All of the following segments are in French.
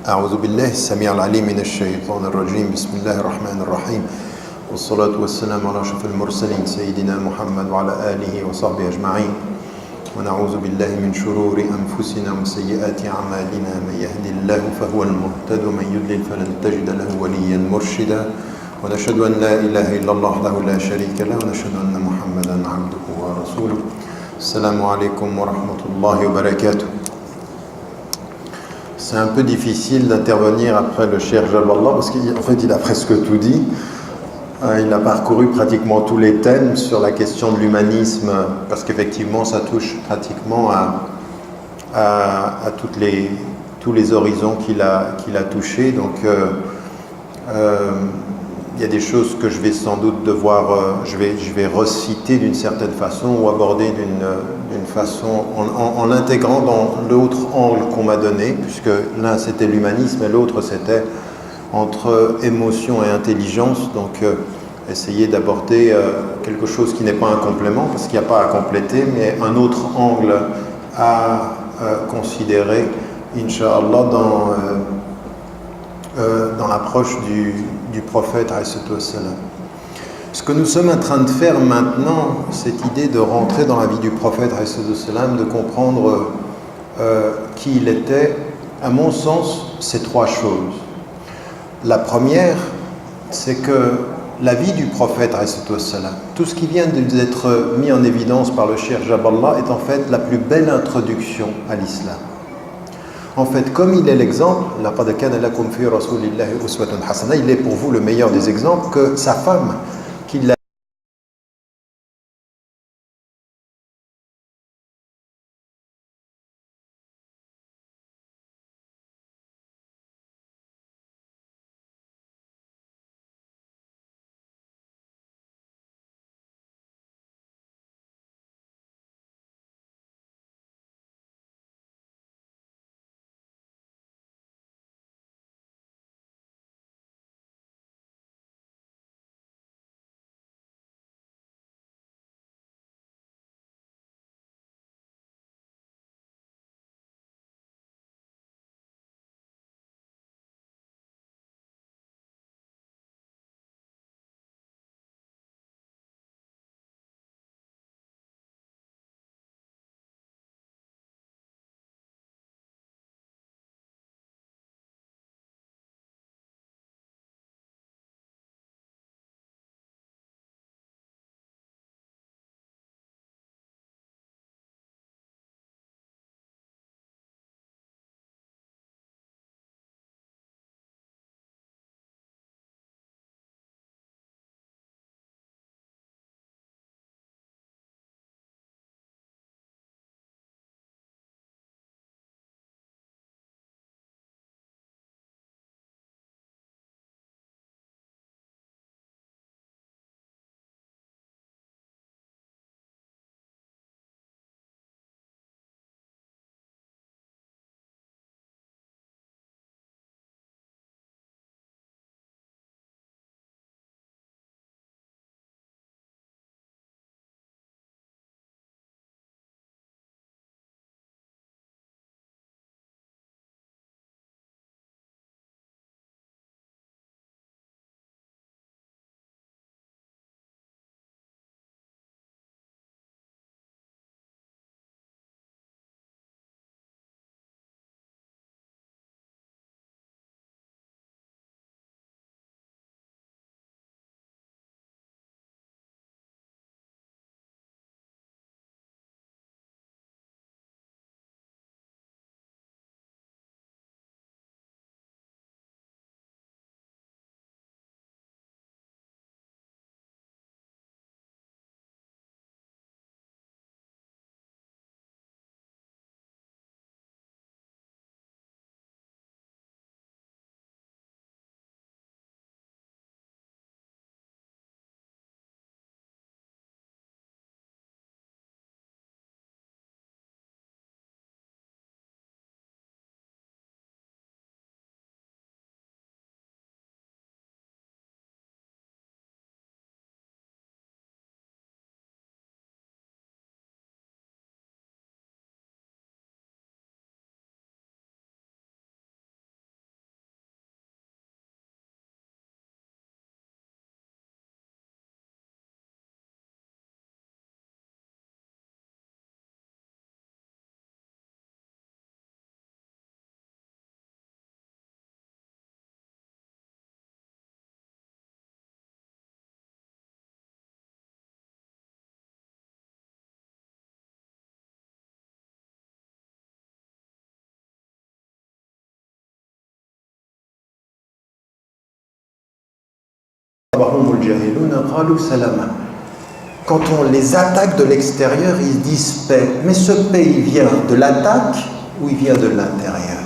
أعوذ بالله السميع العليم من الشيطان الرجيم بسم الله الرحمن الرحيم والصلاة والسلام على أشرف المرسلين سيدنا محمد وعلى آله وصحبه أجمعين ونعوذ بالله من شرور أنفسنا وسيئات أعمالنا من يهد الله فهو المهتد ومن يضلل فلن تجد له وليا مرشدا ونشهد أن لا إله إلا الله وحده لا شريك له ونشهد أن محمدا عبده ورسوله السلام عليكم ورحمة الله وبركاته. C'est un peu difficile d'intervenir après le Cheikh Jaballah parce qu'en fait il a presque tout dit. Il a parcouru pratiquement tous les thèmes sur la question de l'humanisme parce qu'effectivement ça touche pratiquement à tous les horizons qu'il a touchés. Donc il y a des choses que je vais sans doute devoir, je vais reciter d'une certaine façon ou aborder d'une façon en l'intégrant dans l'autre angle qu'on m'a donné, puisque l'un c'était l'humanisme et l'autre c'était entre émotion et intelligence. Donc essayer d'aborder quelque chose qui n'est pas un complément, parce qu'il n'y a pas à compléter, mais un autre angle à considérer, Inch'Allah, dans l'approche du prophète. Ce que nous sommes en train de faire maintenant, cette idée de rentrer dans la vie du prophète, de comprendre qui il était, à mon sens, c'est trois choses. La première, c'est que la vie du prophète, tout ce qui vient d'être mis en évidence par le Cheikh Jaballah est en fait la plus belle introduction à l'islam. En fait, comme il est l'exemple, il est pour vous le meilleur des exemples, que sa femme, qui l'a Quand on les attaque de l'extérieur, ils disent paix. Mais ce paix, il vient de l'attaque ou il vient de l'intérieur?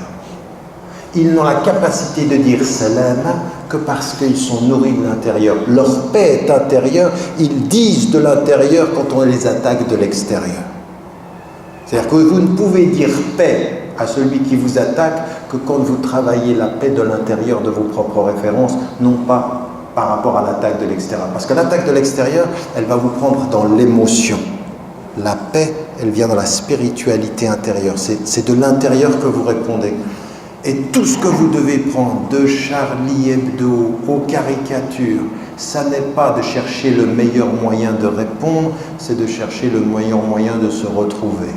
Ils n'ont la capacité de dire salam que parce qu'ils sont nourris de l'intérieur. Leur paix est intérieure, ils disent de l'intérieur quand on les attaque de l'extérieur. C'est-à-dire que vous ne pouvez dire paix à celui qui vous attaque que quand vous travaillez la paix de l'intérieur de vos propres références, non pas par rapport à l'attaque de l'extérieur. Parce que l'attaque de l'extérieur, elle va vous prendre dans l'émotion. La paix, elle vient dans la spiritualité intérieure. C'est de l'intérieur que vous répondez. Et tout ce que vous devez prendre, de Charlie Hebdo aux caricatures, ça n'est pas de chercher le meilleur moyen de répondre, c'est de chercher le meilleur moyen de se retrouver.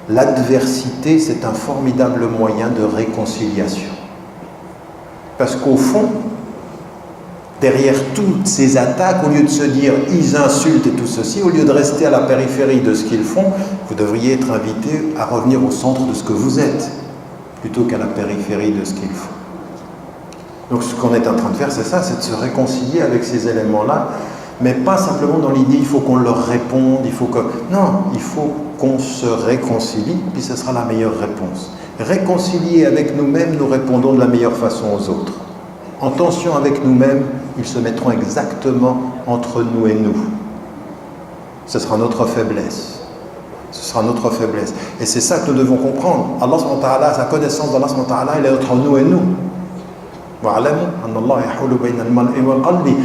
L'adversité, c'est un formidable moyen de réconciliation. Parce qu'au fond, derrière toutes ces attaques, au lieu de se dire « ils insultent et tout ceci », au lieu de rester à la périphérie de ce qu'ils font, vous devriez être invité à revenir au centre de ce que vous êtes, plutôt qu'à la périphérie de ce qu'ils font. Donc ce qu'on est en train de faire, c'est ça, c'est de se réconcilier avec ces éléments-là, mais pas simplement dans l'idée « il faut qu'on leur réponde », il faut que... Non, il faut qu'on se réconcilie, puis ce sera la meilleure réponse. Réconcilier avec nous-mêmes, nous répondons de la meilleure façon aux autres. En tension avec nous-mêmes, ils se mettront exactement entre nous et nous. Ce sera notre faiblesse. Ce sera notre faiblesse. Et c'est ça que nous devons comprendre. Allah subhanahu wa ta'ala, sa connaissance d'Allah subhanahu wa ta'ala, elle est entre nous et nous.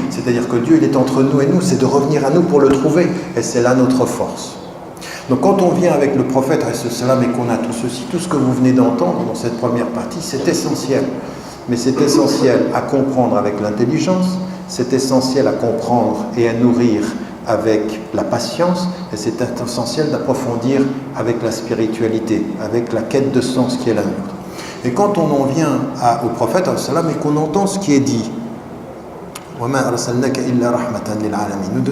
C'est-à-dire que Dieu, il est entre nous et nous, c'est de revenir à nous pour le trouver. Et c'est là notre force. Donc quand on vient avec le prophète et qu'on a tout ceci, tout ce que vous venez d'entendre dans cette première partie, c'est essentiel. Mais c'est essentiel à comprendre avec l'intelligence, c'est essentiel à comprendre et à nourrir avec la patience, et c'est essentiel d'approfondir avec la spiritualité, avec la quête de sens qui est la nôtre. Et quand on en vient au prophète et qu'on entend ce qui est dit, nous ne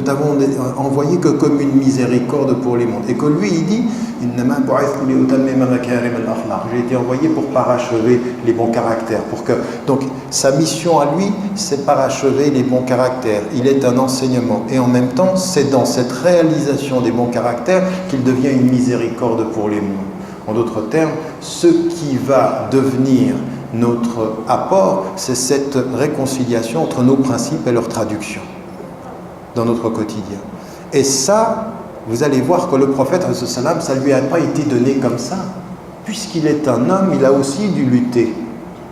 t'avons envoyé que comme une miséricorde pour les mondes. Et que lui, il dit j'ai été envoyé pour parachever les bons caractères. Donc, sa mission à lui, c'est parachever les bons caractères. Il est un enseignement. Et en même temps, c'est dans cette réalisation des bons caractères qu'il devient une miséricorde pour les mondes. En d'autres termes, ce qui va devenir notre apport, c'est cette réconciliation entre nos principes et leur traduction dans notre quotidien. Et ça, vous allez voir que le prophète, ça ne lui a pas été donné comme ça. Puisqu'il est un homme, il a aussi dû lutter.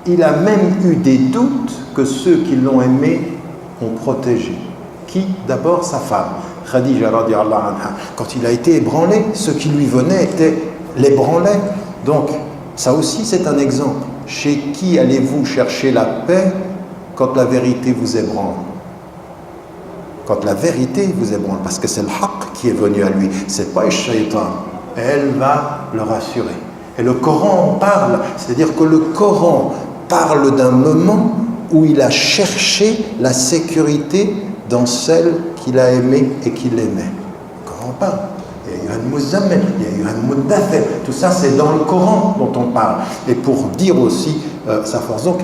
Il a même eu des doutes que ceux qui l'ont aimé ont protégé. Qui? D'abord sa femme, Khadija radiallahu anha. Quand il a été ébranlé, ceux qui lui venaient l'ébranlaient. Donc, ça aussi c'est un exemple. Chez qui allez-vous chercher la paix quand la vérité vous ébranle? Quand la vérité vous ébranle, parce que c'est le haqq qui est venu à lui, c'est pas le shaitan. Elle va le rassurer. Et le Coran en parle, c'est-à-dire que le Coran parle d'un moment où il a cherché la sécurité dans celle qu'il a aimée et qu'il aimait. Le Coran parle. Tout ça c'est dans le Coran dont on parle, et pour dire aussi sa force. Donc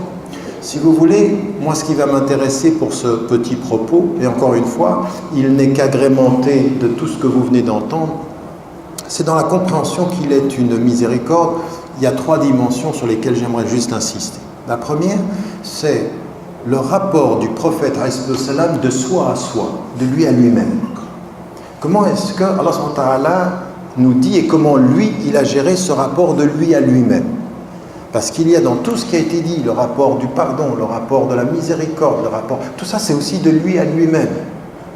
si vous voulez, moi ce qui va m'intéresser pour ce petit propos, et encore une fois il n'est qu'agrémenté de tout ce que vous venez d'entendre, c'est dans la compréhension qu'il est une miséricorde. Il y a 3 dimensions sur lesquelles j'aimerais juste insister. La première, c'est le rapport du prophète de soi à soi, de lui à lui-même. Comment est-ce que Allah subhanahu wa ta'ala nous dit et comment lui, il a géré ce rapport de lui à lui-même? Parce qu'il y a dans tout ce qui a été dit, le rapport du pardon, le rapport de la miséricorde, le rapport, tout ça c'est aussi de lui à lui-même.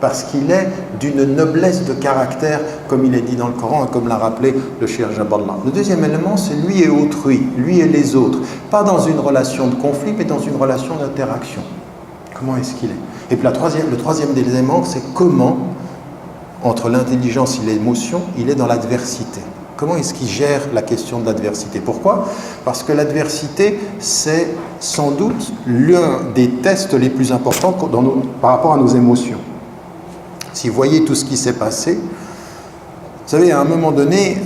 Parce qu'il est d'une noblesse de caractère, comme il est dit dans le Coran et comme l'a rappelé le Cheikh Jaballah. Le deuxième élément, c'est lui et autrui, lui et les autres. Pas dans une relation de conflit, mais dans une relation d'interaction. Comment est-ce qu'il est? Et puis le troisième élément, c'est comment, entre l'intelligence et l'émotion, il est dans l'adversité. Comment est-ce qu'il gère la question de l'adversité? Pourquoi? Parce que l'adversité, c'est sans doute l'un des tests les plus importants par rapport à nos émotions. Si vous voyez tout ce qui s'est passé, vous savez, à un moment donné,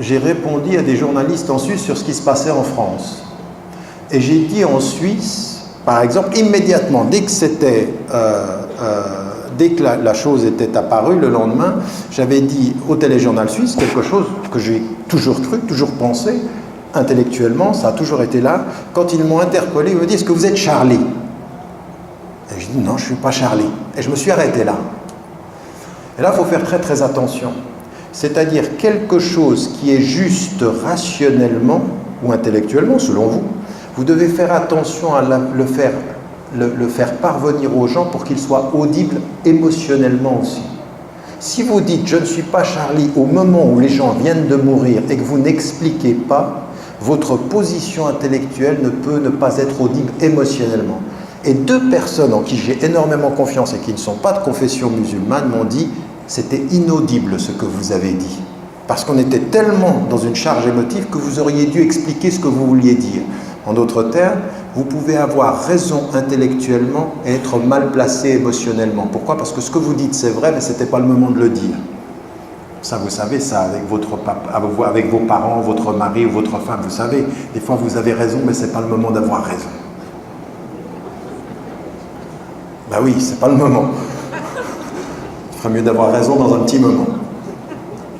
j'ai répondu à des journalistes en Suisse sur ce qui se passait en France. Et j'ai dit en Suisse, Par exemple, immédiatement, dès que la chose était apparue, le lendemain, j'avais dit au téléjournal suisse quelque chose que j'ai toujours cru, toujours pensé, intellectuellement, ça a toujours été là. Quand ils m'ont interpellé, ils me disent, est-ce que vous êtes Charlie? Et je dis, non, je ne suis pas Charlie. Et je me suis arrêté là. Et là, il faut faire très très attention. C'est-à-dire quelque chose qui est juste rationnellement ou intellectuellement, selon vous, vous devez faire attention à le faire parvenir aux gens pour qu'il soit audible émotionnellement aussi. Si vous dites « je ne suis pas Charlie » au moment où les gens viennent de mourir et que vous n'expliquez pas, votre position intellectuelle ne peut ne pas être audible émotionnellement. Et deux personnes en qui j'ai énormément confiance et qui ne sont pas de confession musulmane m'ont dit « c'était inaudible ce que vous avez dit ». Parce qu'on était tellement dans une charge émotive que vous auriez dû expliquer ce que vous vouliez dire. En d'autres termes, vous pouvez avoir raison intellectuellement et être mal placé émotionnellement. Pourquoi? Parce que ce que vous dites c'est vrai, mais ce n'était pas le moment de le dire. Ça, vous savez, ça avec votre papa, avec vos parents, votre mari ou votre femme, vous savez, des fois vous avez raison, mais ce n'est pas le moment d'avoir raison. Ben oui, c'est pas le moment. Il ferait mieux d'avoir raison dans un petit moment.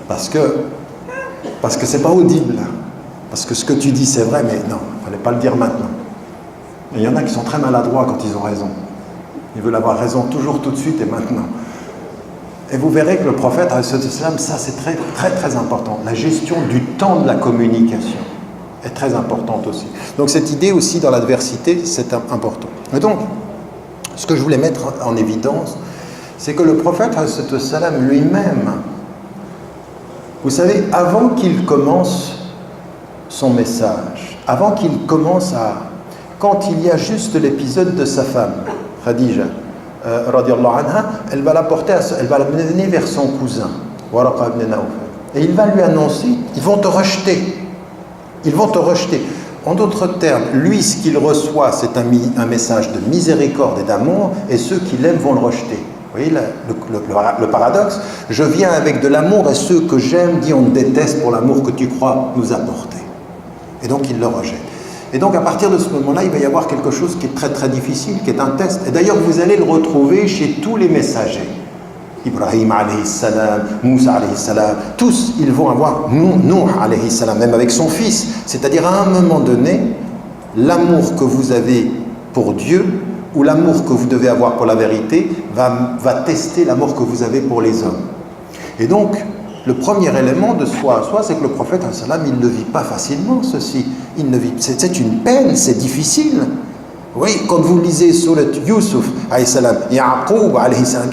Parce que c'est pas audible. Parce que ce que tu dis c'est vrai, mais non, il ne fallait pas le dire maintenant. Et il y en a qui sont très maladroits quand ils ont raison. Ils veulent avoir raison toujours, tout de suite et maintenant. Et vous verrez que le prophète, ça c'est très, très, très important. La gestion du temps de la communication est très importante aussi. Donc cette idée aussi dans l'adversité, c'est important. Et donc, ce que je voulais mettre en évidence, c'est que le prophète lui-même, vous savez, avant qu'il commence son message, avant qu'il commence quand il y a juste l'épisode de sa femme, Khadija, radiallahu anha, elle va l'amener vers son cousin, Waraqa ibn Nawfal. Et il va lui annoncer, ils vont te rejeter. Ils vont te rejeter. En d'autres termes, lui, ce qu'il reçoit, c'est un message de miséricorde et d'amour, et ceux qui l'aiment vont le rejeter. Vous voyez le paradoxe? Je viens avec de l'amour, et ceux que j'aime disent on me déteste pour l'amour que tu crois nous apporter. Et donc il le rejette. Et donc à partir de ce moment-là, il va y avoir quelque chose qui est très très difficile, qui est un test. Et d'ailleurs, vous allez le retrouver chez tous les messagers. Ibrahim alayhi salam, Moussa alayhi salam, tous ils vont avoir Nuh alayhi salam, même avec son fils. C'est-à-dire à un moment donné, l'amour que vous avez pour Dieu ou l'amour que vous devez avoir pour la vérité va tester l'amour que vous avez pour les hommes. Et donc, le premier élément de soi à soi, c'est que le prophète, il ne vit pas facilement ceci. C'est une peine, c'est difficile. Oui, quand vous lisez Surat Yusuf, Ya'qub,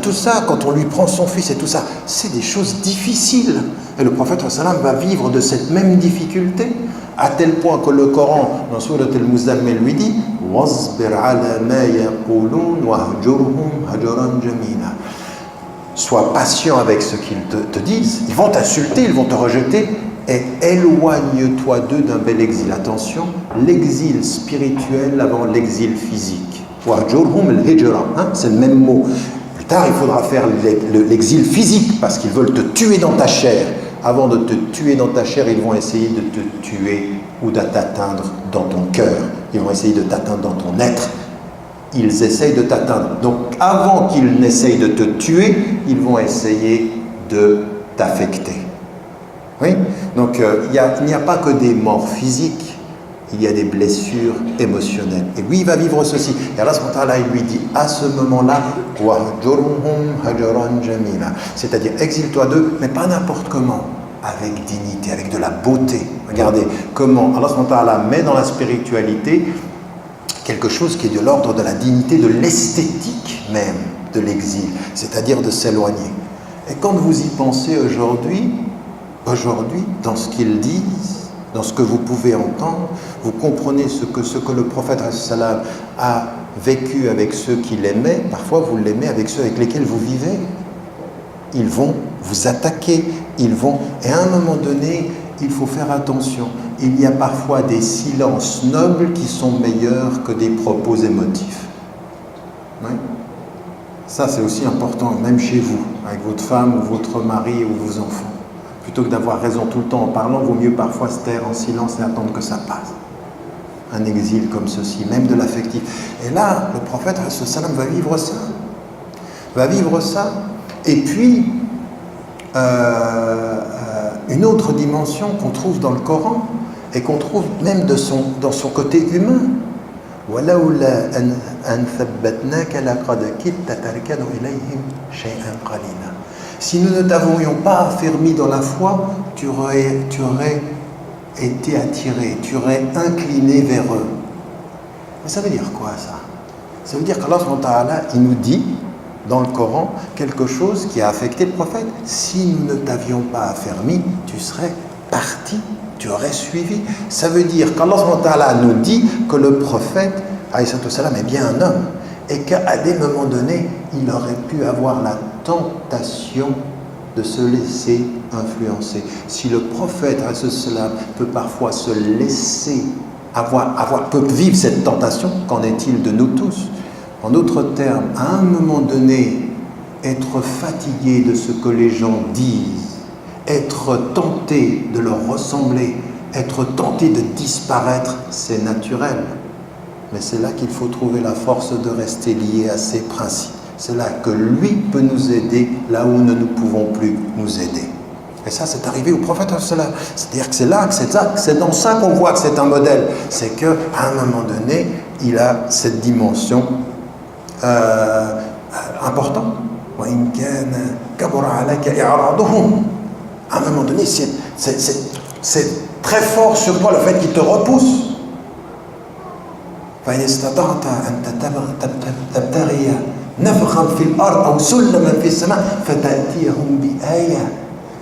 tout ça, quand on lui prend son fils et tout ça, c'est des choses difficiles. Et le prophète va vivre de cette même difficulté, à tel point que le Coran, dans Surat al-Muzammil, lui dit « Wasbir ala ma yaqulun wahjurhum hajran jamila » Sois patient avec ce qu'ils te disent. Ils vont t'insulter, ils vont te rejeter, et éloigne-toi d'eux d'un bel exil. Attention, l'exil spirituel avant l'exil physique. C'est le même mot. Plus tard, il faudra faire l'exil physique parce qu'ils veulent te tuer dans ta chair. Avant de te tuer dans ta chair, ils vont essayer de te tuer ou de t'atteindre dans ton cœur. Ils vont essayer de t'atteindre dans ton être. Ils essayent de t'atteindre. Donc, avant qu'ils n'essayent de te tuer, ils vont essayer de t'affecter. Oui? Donc, il n'y a pas que des morts physiques, il y a des blessures émotionnelles. Et lui, il va vivre ceci. Et Allah subhanahu wa ta'ala, il lui dit, à ce moment-là, c'est-à-dire, exile-toi d'eux, mais pas n'importe comment, avec dignité, avec de la beauté. Regardez comment Allah subhanahu wa ta'ala met dans la spiritualité quelque chose qui est de l'ordre de la dignité, de l'esthétique même de l'exil, c'est-à-dire de s'éloigner. Et quand vous y pensez aujourd'hui, dans ce qu'ils disent, dans ce que vous pouvez entendre, vous comprenez ce que le prophète a vécu avec ceux qui l'aimaient. Parfois, vous l'aimez avec ceux avec lesquels vous vivez. Ils vont vous attaquer, et à un moment donné, il faut faire attention. Il y a parfois des silences nobles qui sont meilleurs que des propos émotifs. Oui. Ça, c'est aussi important, même chez vous, avec votre femme ou votre mari ou vos enfants. Plutôt que d'avoir raison tout le temps en parlant, vaut mieux parfois se taire en silence et attendre que ça passe. un exil comme ceci, même de l'affectif. Et là, le prophète sallam va vivre ça. Et puis, une autre dimension qu'on trouve dans le Coran et qu'on trouve même dans son côté humain. Si nous ne t'avions pas affermi dans la foi, tu aurais été attiré, tu aurais incliné vers eux. Mais ça veut dire quoi ça? Ça veut dire qu'Allah subhanahu wa ta'ala, il nous dit dans le Coran quelque chose qui a affecté le prophète. Si nous ne t'avions pas affermi, tu serais parti, tu aurais suivi. Ça veut dire qu'Allah subhanahu wa ta'ala nous dit que le prophète alayhi salam est bien un homme et qu'à des moments donnés, il aurait pu avoir la tentation de se laisser influencer. Si le prophète alayhi salam peut parfois se laisser peut vivre cette tentation, qu'en est-il de nous tous? En d'autres termes, à un moment donné, être fatigué de ce que les gens disent, être tenté de leur ressembler, être tenté de disparaître, c'est naturel. Mais c'est là qu'il faut trouver la force de rester lié à ses principes. C'est là que lui peut nous aider, là où nous ne pouvons plus nous aider. Et ça, c'est arrivé au prophète. C'est-à-dire que c'est dans ça qu'on voit que c'est un modèle. C'est qu'à un moment donné, il a cette dimension importante. À un moment donné, c'est très fort sur toi le fait qu'il te repousse.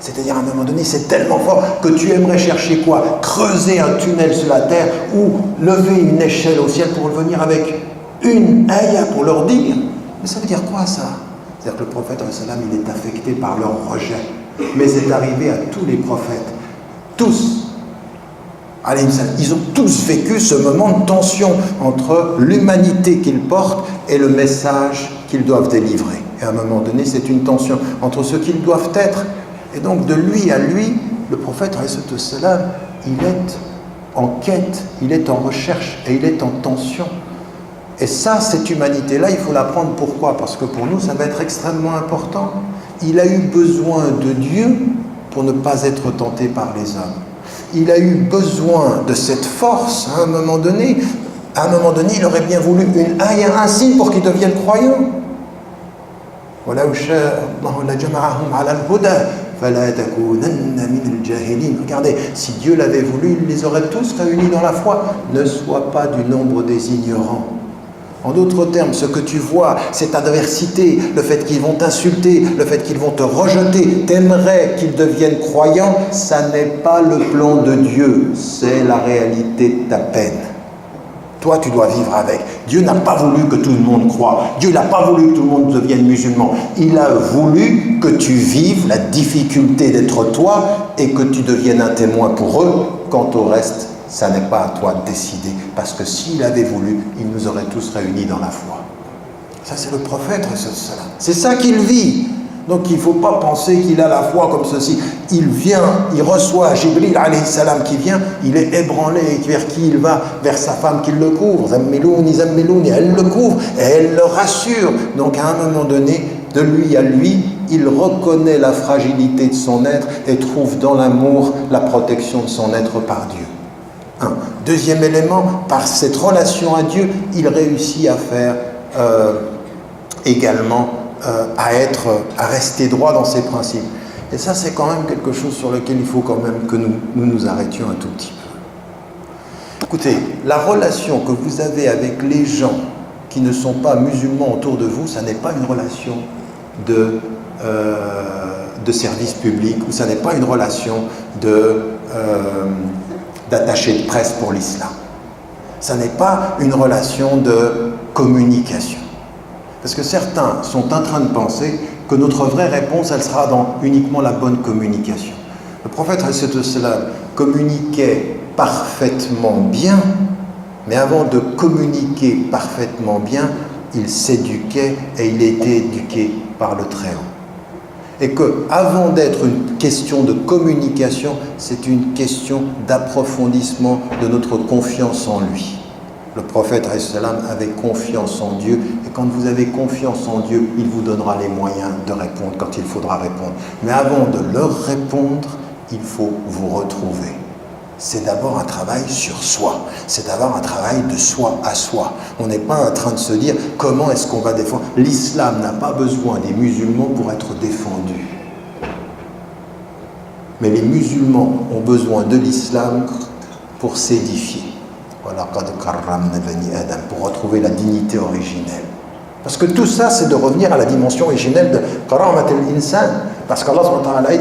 C'est-à-dire à un moment donné, c'est tellement fort que tu aimerais chercher quoi? Creuser un tunnel sur la terre ou lever une échelle au ciel pour venir avec une ayah pour leur dire. Mais ça veut dire quoi ça? C'est-à-dire que le prophète, il est affecté par leur rejet. Mais c'est arrivé à tous les prophètes. Tous. Ils ont tous vécu ce moment de tension entre l'humanité qu'ils portent et le message qu'ils doivent délivrer. Et à un moment donné, c'est une tension entre ce qu'ils doivent être. Et donc, de lui à lui, le prophète, il est en quête, il est en recherche et il est en tension. Et ça, cette humanité-là, il faut l'apprendre. Pourquoi? Parce que pour nous, ça va être extrêmement important. Il a eu besoin de Dieu pour ne pas être tenté par les hommes. Il a eu besoin de cette force à un moment donné. À un moment donné, il aurait bien voulu un signe pour qu'il devienne croyant. Regardez, si Dieu l'avait voulu, il les aurait tous réunis dans la foi. Ne sois pas du nombre des ignorants. En d'autres termes, ce que tu vois, cette adversité, le fait qu'ils vont t'insulter, le fait qu'ils vont te rejeter, t'aimerais qu'ils deviennent croyants, ça n'est pas le plan de Dieu, c'est la réalité de ta peine. Toi, tu dois vivre avec. Dieu n'a pas voulu que tout le monde croie. Dieu n'a pas voulu que tout le monde devienne musulman. Il a voulu que tu vives la difficulté d'être toi et que tu deviennes un témoin pour eux. Quant au reste, ça n'est pas à toi de décider. Parce que s'il avait voulu, il nous aurait tous réunis dans la foi. Ça, c'est le prophète. C'est ça qu'il vit. Donc il ne faut pas penser qu'il a la foi comme ceci. Il vient, il reçoit Jibril alayhi salam qui vient, il est ébranlé. Vers qui il va? Vers sa femme qui le couvre. Zammilouni, elle le couvre et elle le rassure. Donc à un moment donné, de lui à lui, il reconnaît la fragilité de son être et trouve dans l'amour la protection de son être par Dieu. Deuxième élément, par cette relation à Dieu, il réussit à faire également à rester droit dans ses principes. Et ça, c'est quand même quelque chose sur lequel il faut quand même que nous arrêtions un tout petit peu. Écoutez, la relation que vous avez avec les gens qui ne sont pas musulmans autour de vous, ça n'est pas une relation de service public, ou ça n'est pas une relation d'attaché de presse pour l'islam. Ça n'est pas une relation de communication. Parce que certains sont en train de penser que notre vraie réponse, elle sera dans uniquement la bonne communication. Le prophète communiquait parfaitement bien, mais avant de communiquer parfaitement bien, il s'éduquait et il était éduqué par le Très-Haut. Et qu'avant d'être une question de communication, c'est une question d'approfondissement de notre confiance en lui. Le prophète avait confiance en Dieu, et quand vous avez confiance en Dieu, il vous donnera les moyens de répondre quand il faudra répondre. Mais avant de leur répondre, il faut vous retrouver. C'est d'abord un travail sur soi, c'est d'abord un travail de soi à soi. On n'est pas en train de se dire comment est-ce qu'on va défendre. L'islam n'a pas besoin des musulmans pour être défendu. Mais les musulmans ont besoin de l'islam pour s'édifier. Pour retrouver la dignité originelle. Parce que tout ça, c'est de revenir à la dimension originelle de Karamat al-Insan. Parce qu'Allah a dit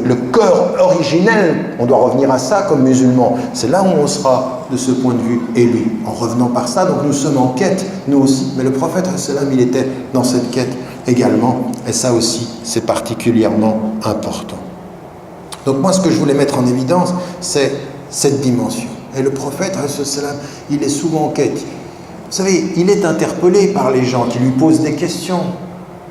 le cœur originel, on doit revenir à ça comme musulmans. C'est là où on sera, de ce point de vue, élu. En revenant par ça, donc nous sommes en quête, nous aussi. Mais le prophète, il était dans cette quête également. Et ça aussi, c'est particulièrement important. Donc moi, ce que je voulais mettre en évidence, c'est cette dimension. Et le prophète, il est souvent en quête. Vous savez, il est interpellé par les gens qui lui posent des questions.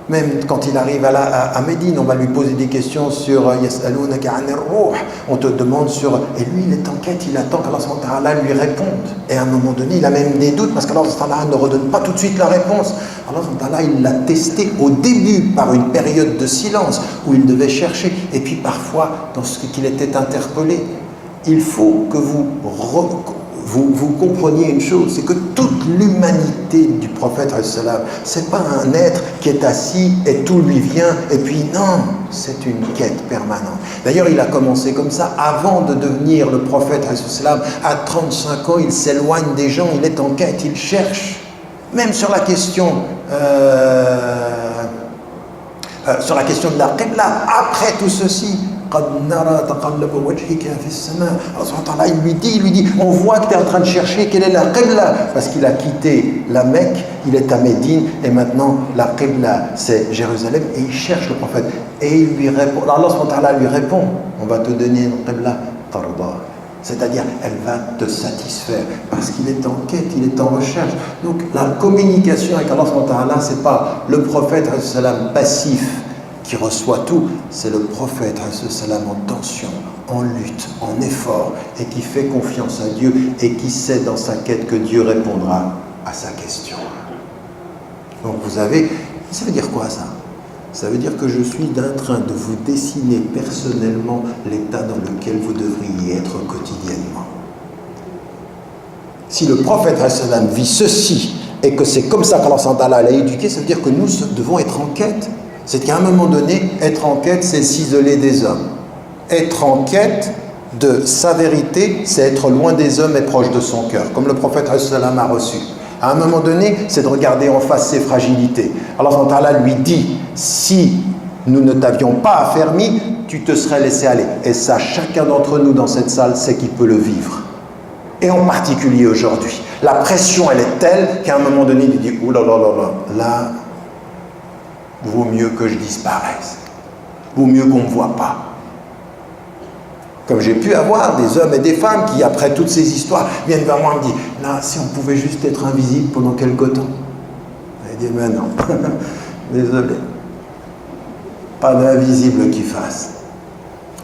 Même quand il arrive à Médine, on va lui poser des questions sur Yas'alunaka 'anir ruh. On te demande sur... Et lui, il est en quête, il attend qu'Allah lui réponde. Et à un moment donné, il a même des doutes parce qu'Allah ne redonne pas tout de suite la réponse. Allah, il l'a testé au début par une période de silence où il devait chercher. Et puis parfois, dans ce qu'il était interpellé, il faut que vous compreniez une chose, c'est que toute l'humanité du prophète, c'est pas un être qui est assis et tout lui vient, et puis non, c'est une quête permanente. D'ailleurs, il a commencé comme ça, avant de devenir le prophète, à 35 ans, il s'éloigne des gens, il est en quête, il cherche. Même sur la question de la Qibla, après tout ceci, il lui dit, on voit que tu es en train de chercher quelle est la Qibla, parce qu'il a quitté la Mecque, il est à Médine, et maintenant la Qibla c'est Jérusalem, et il cherche le prophète, et il lui répond, Allah lui répond, on va te donner une Qibla tarda, c'est-à-dire elle va te satisfaire, parce qu'il est en quête, il est en recherche. Donc la communication avec Allah, c'est pas le prophète passif qui reçoit tout, c'est le prophète en tension, en lutte, en effort, et qui fait confiance à Dieu et qui sait dans sa quête que Dieu répondra à sa question. Donc ça veut dire quoi ça? Ça veut dire que je suis en train de vous dessiner personnellement l'état dans lequel vous devriez être quotidiennement. Si le prophète vit ceci et que c'est comme ça qu'Allah l'a éduqué, ça veut dire que nous devons être en quête. C'est qu'à un moment donné, être en quête, c'est s'isoler des hommes. Être en quête de sa vérité, c'est être loin des hommes et proche de son cœur, comme le prophète a reçu. À un moment donné, c'est de regarder en face ses fragilités. Allah lui dit, si nous ne t'avions pas affermi, tu te serais laissé aller. Et ça, chacun d'entre nous dans cette salle sait qu'il peut le vivre. Et en particulier aujourd'hui. La pression, elle est telle qu'à un moment donné, il dit, ouh là là là là, là, vaut mieux que je disparaisse. Vaut mieux qu'on ne me voit pas. Comme j'ai pu avoir des hommes et des femmes qui, après toutes ces histoires, viennent vers moi et me disent « Là, si on pouvait juste être invisible pendant quelque temps. » Je dis « Mais non, désolé. Pas d'invisible qui fasse.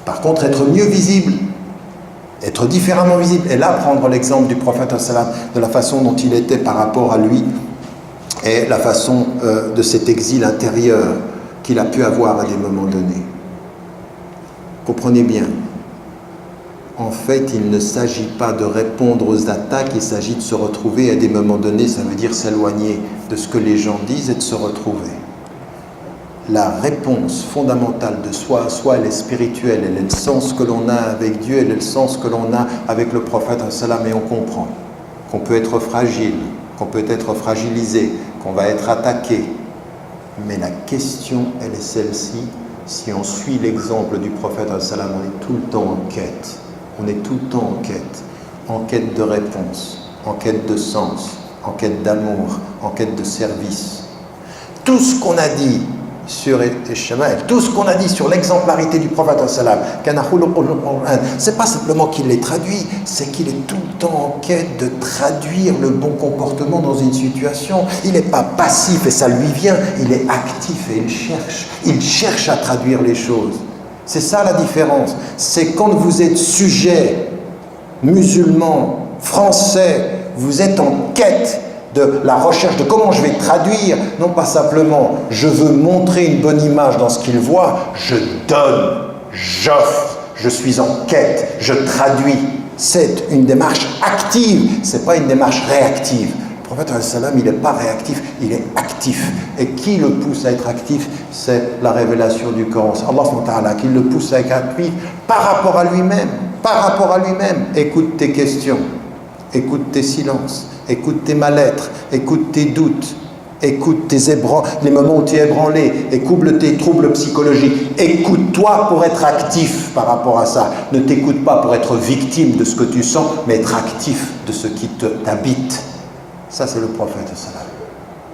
Par contre, être mieux visible, être différemment visible. » Et là, prendre l'exemple du prophète, de la façon dont il était par rapport à lui, et la façon de cet exil intérieur qu'il a pu avoir à des moments donnés. Comprenez bien, en fait, il ne s'agit pas de répondre aux attaques, il s'agit de se retrouver à des moments donnés, ça veut dire s'éloigner de ce que les gens disent et de se retrouver. La réponse fondamentale de soi à soi, elle est spirituelle, elle est le sens que l'on a avec Dieu, elle est le sens que l'on a avec le prophète, et on comprend qu'on peut être fragile, qu'on peut être fragilisé, qu'on va être attaqué. Mais la question, elle est celle-ci. Si on suit l'exemple du prophète, on est tout le temps en quête. On est tout le temps en quête de réponse, en quête de sens, en quête d'amour, en quête de service. Tout ce qu'on a dit sur tout ce qu'on a dit sur l'exemplarité du prophète, c'est pas simplement qu'il les traduit, c'est qu'il est tout le temps en quête de traduire le bon comportement dans une situation. Il n'est pas passif et ça lui vient, il est actif et il cherche à traduire les choses. C'est ça la différence. C'est quand vous êtes sujet musulman, français, vous êtes en quête de la recherche de comment je vais traduire, non pas simplement je veux montrer une bonne image dans ce qu'il voit, je donne, j'offre, je suis en quête, je traduis. C'est une démarche active, c'est pas une démarche réactive. Le prophète sallam, il n'est pas réactif, il est actif. Et qui le pousse à être actif? C'est la révélation du Coran. C'est Allah subhanahu wa ta'ala qui le pousse à être actif par rapport à lui-même. Par rapport à lui-même. Écoute tes questions, écoute tes silences, écoute tes mal-être, écoute tes doutes, écoute les moments où tu es ébranlé, écoute tes troubles psychologiques. Écoute-toi pour être actif par rapport à ça. Ne t'écoute pas pour être victime de ce que tu sens, mais être actif de ce qui t'habite. Ça, c'est le prophète.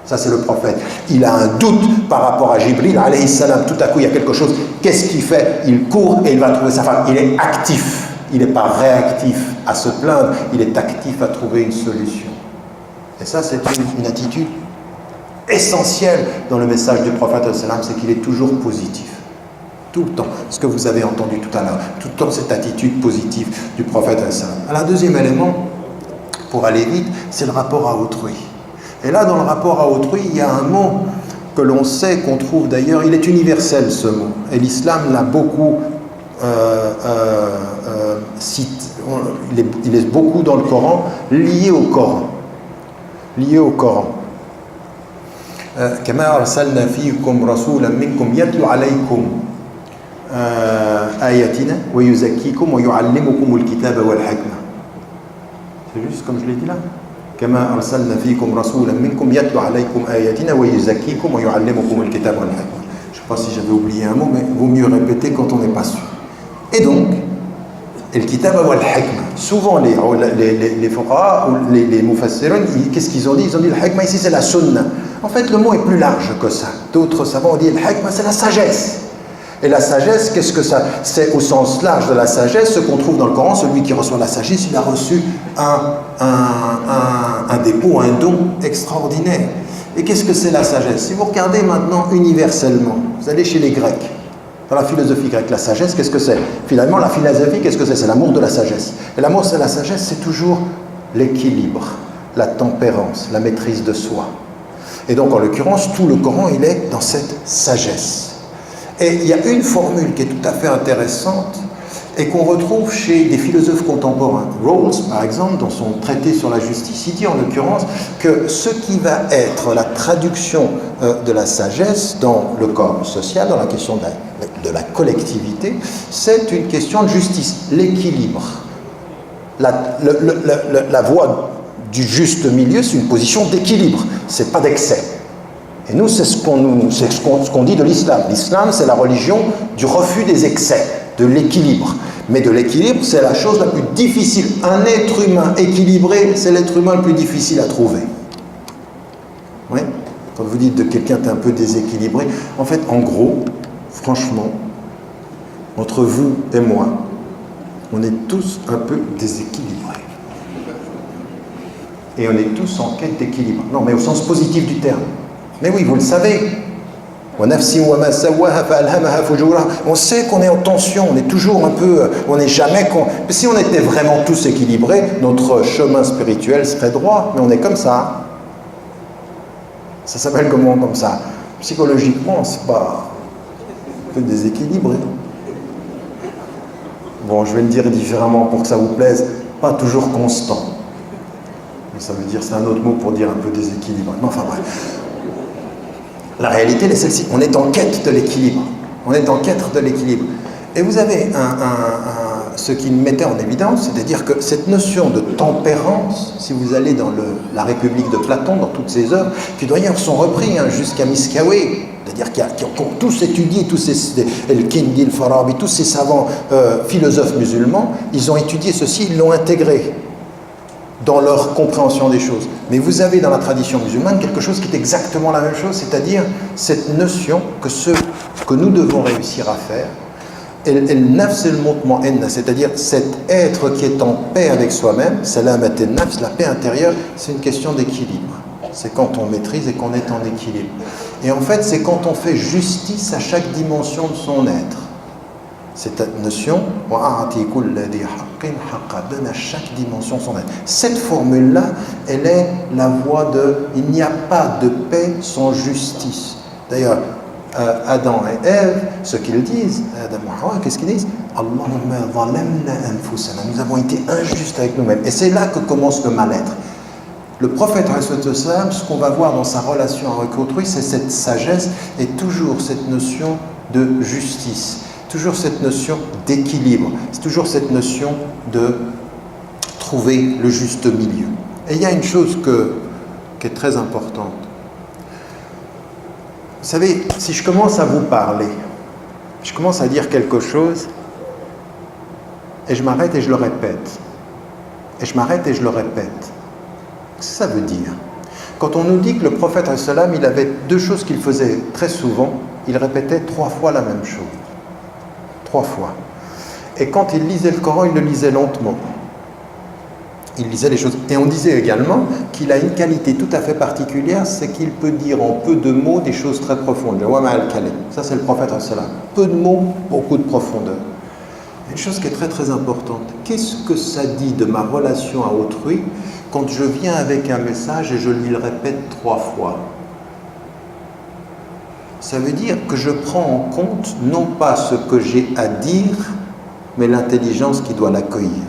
Ça, c'est le prophète. Il a un doute par rapport à Jibril, alayhi salam. Tout à coup, il y a quelque chose. Qu'est-ce qu'il fait? Il court et il va trouver sa femme. Il est actif. Il n'est pas réactif à se plaindre. Il est actif à trouver une solution. Et ça, c'est une attitude essentielle dans le message du prophète, c'est qu'il est toujours positif. Tout le temps. Ce que vous avez entendu tout à l'heure. Tout le temps, cette attitude positive du prophète. Alors, un deuxième élément, pour aller vite, c'est le rapport à autrui. Et là, dans le rapport à autrui, il y a un mot que l'on sait, qu'on trouve d'ailleurs, il est universel ce mot. Et l'islam l'a beaucoup cité. Il est beaucoup dans le Coran, lié au Coran. Lié au Coran. كما أرسلنا فيكم رسولا منكم يتلو عليكم آياتنا ويزكيكم ويعلمكم الكتاب والحكمة. C'est juste comme je l'ai dit là. كما أرسلنا فيكم رسولا منكم يتلو عليكم آياتنا ويزكيكم ويعلمكم الكتاب والحكمة. Je ne sais pas si j'avais oublié un mot, mais il vaut mieux répéter quand on n'est pas sûr. Et donc, le kitab wal hikma. Souvent, les fuqaha ou les mufassirun, qu'est-ce qu'ils ont dit? Ils ont dit le hikma ici, c'est la sunna. En fait, le mot est plus large que ça. D'autres savants ont dit le hikma, c'est la sagesse. Et la sagesse, qu'est-ce que ça? C'est au sens large de la sagesse, ce qu'on trouve dans le Coran. Celui qui reçoit la sagesse, il a reçu un dépôt, un don extraordinaire. Et qu'est-ce que c'est la sagesse? Si vous regardez maintenant universellement, vous allez chez les Grecs, dans la philosophie grecque, la sagesse, qu'est-ce que c'est? Finalement, la philosophie, qu'est-ce que c'est? C'est l'amour de la sagesse. Et l'amour de la sagesse, c'est toujours l'équilibre, la tempérance, la maîtrise de soi. Et donc, en l'occurrence, tout le Coran, il est dans cette sagesse. Et il y a une formule qui est tout à fait intéressante et qu'on retrouve chez des philosophes contemporains. Rawls, par exemple, dans son traité sur la justice, il dit en l'occurrence que ce qui va être la traduction de la sagesse dans le corps social, dans la question de la collectivité, c'est une question de justice, l'équilibre. La voie du juste milieu, c'est une position d'équilibre, c'est pas d'excès. Et nous, c'est ce qu'on dit de l'islam. L'islam, c'est la religion du refus des excès, de l'équilibre. Mais de l'équilibre, c'est la chose la plus difficile. Un être humain équilibré, c'est l'être humain le plus difficile à trouver. Oui? Quand vous dites de quelqu'un qui est un peu déséquilibré, en fait, en gros, franchement, entre vous et moi, on est tous un peu déséquilibrés. Et on est tous en quête d'équilibre. Non, mais au sens positif du terme. Mais oui, vous le savez. On sait qu'on est en tension, on est toujours un peu, on n'est jamais... Si on était vraiment tous équilibrés, notre chemin spirituel serait droit, mais on est comme ça. Ça s'appelle comment comme ça? Psychologiquement, c'est pas un peu déséquilibré. Bon, je vais le dire différemment pour que ça vous plaise, pas toujours constant. Mais ça veut dire, c'est un autre mot pour dire un peu déséquilibré. Mais enfin bref. La réalité, elle est celle-ci. On est en quête de l'équilibre. On est en quête de l'équilibre. Et vous avez ce qui me mettait en évidence, c'est-à-dire que cette notion de tempérance, si vous allez dans la République de Platon, dans toutes ses œuvres, qui d'ailleurs sont repris jusqu'à Miskawi, c'est-à-dire qui ont tous étudié, tous ces El-Kindi, El-Farabi, tous ces savants philosophes musulmans, ils ont étudié ceci, ils l'ont intégré dans leur compréhension des choses. Mais vous avez dans la tradition musulmane quelque chose qui est exactement la même chose, c'est-à-dire cette notion que ce que nous devons réussir à faire, c'est-à-dire cet être qui est en paix avec soi-même, salamat al-nafs, la paix intérieure, c'est une question d'équilibre. C'est quand on maîtrise et qu'on est en équilibre. Et en fait, c'est quand on fait justice à chaque dimension de son être. Cette notion, donne à chaque dimension son être. Cette formule-là, elle est la voie de « il n'y a pas de paix sans justice ». D'ailleurs, Adam et Ève, ce qu'ils disent, Adam et Hawa, qu'est-ce qu'ils disent? Allahumma zalamna anfusana, nous avons été injustes avec nous-mêmes. Et c'est là que commence le mal-être. Le prophète, ce qu'on va voir dans sa relation avec autrui, c'est cette sagesse et toujours cette notion de justice. Toujours cette notion d'équilibre, c'est toujours cette notion de trouver le juste milieu. Et il y a une chose qui est très importante. Vous savez, si je commence à vous parler, je commence à dire quelque chose, et je m'arrête et je le répète, et je m'arrête et je le répète. Qu'est-ce que ça veut dire? Quand on nous dit que le prophète, il avait deux choses qu'il faisait très souvent, il répétait 3 fois la même chose. 3 fois. Et quand il lisait le Coran, il le lisait lentement. Il lisait les choses. Et on disait également qu'il a une qualité tout à fait particulière, c'est qu'il peut dire en peu de mots des choses très profondes. Ça, c'est le prophète. Peu de mots, beaucoup de profondeur. Une chose qui est très très importante. Qu'est-ce que ça dit de ma relation à autrui quand je viens avec un message et je lui le répète 3 fois? Ça veut dire que je prends en compte non pas ce que j'ai à dire, mais l'intelligence qui doit l'accueillir.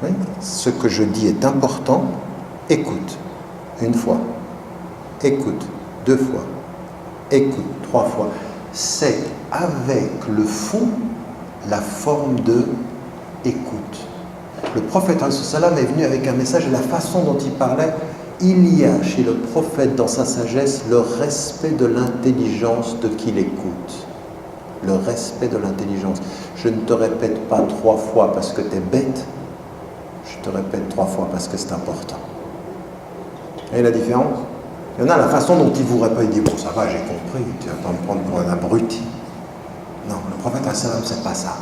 Oui? Ce que je dis est important, écoute 1 fois, écoute 2 fois, écoute 3 fois. C'est avec le fond la forme de écoute. Le prophète est venu avec un message et la façon dont il parlait. Il y a chez le prophète dans sa sagesse le respect de l'intelligence de qui l'écoute. Le respect de l'intelligence. Je ne te répète pas 3 fois parce que tu es bête, je te répète 3 fois parce que c'est important. Vous voyez la différence? Il y en a la façon dont il vous répète, il dit bon ça va, j'ai compris, tu vas pas me prendre pour un abruti. Non, le prophète c'est pas ça.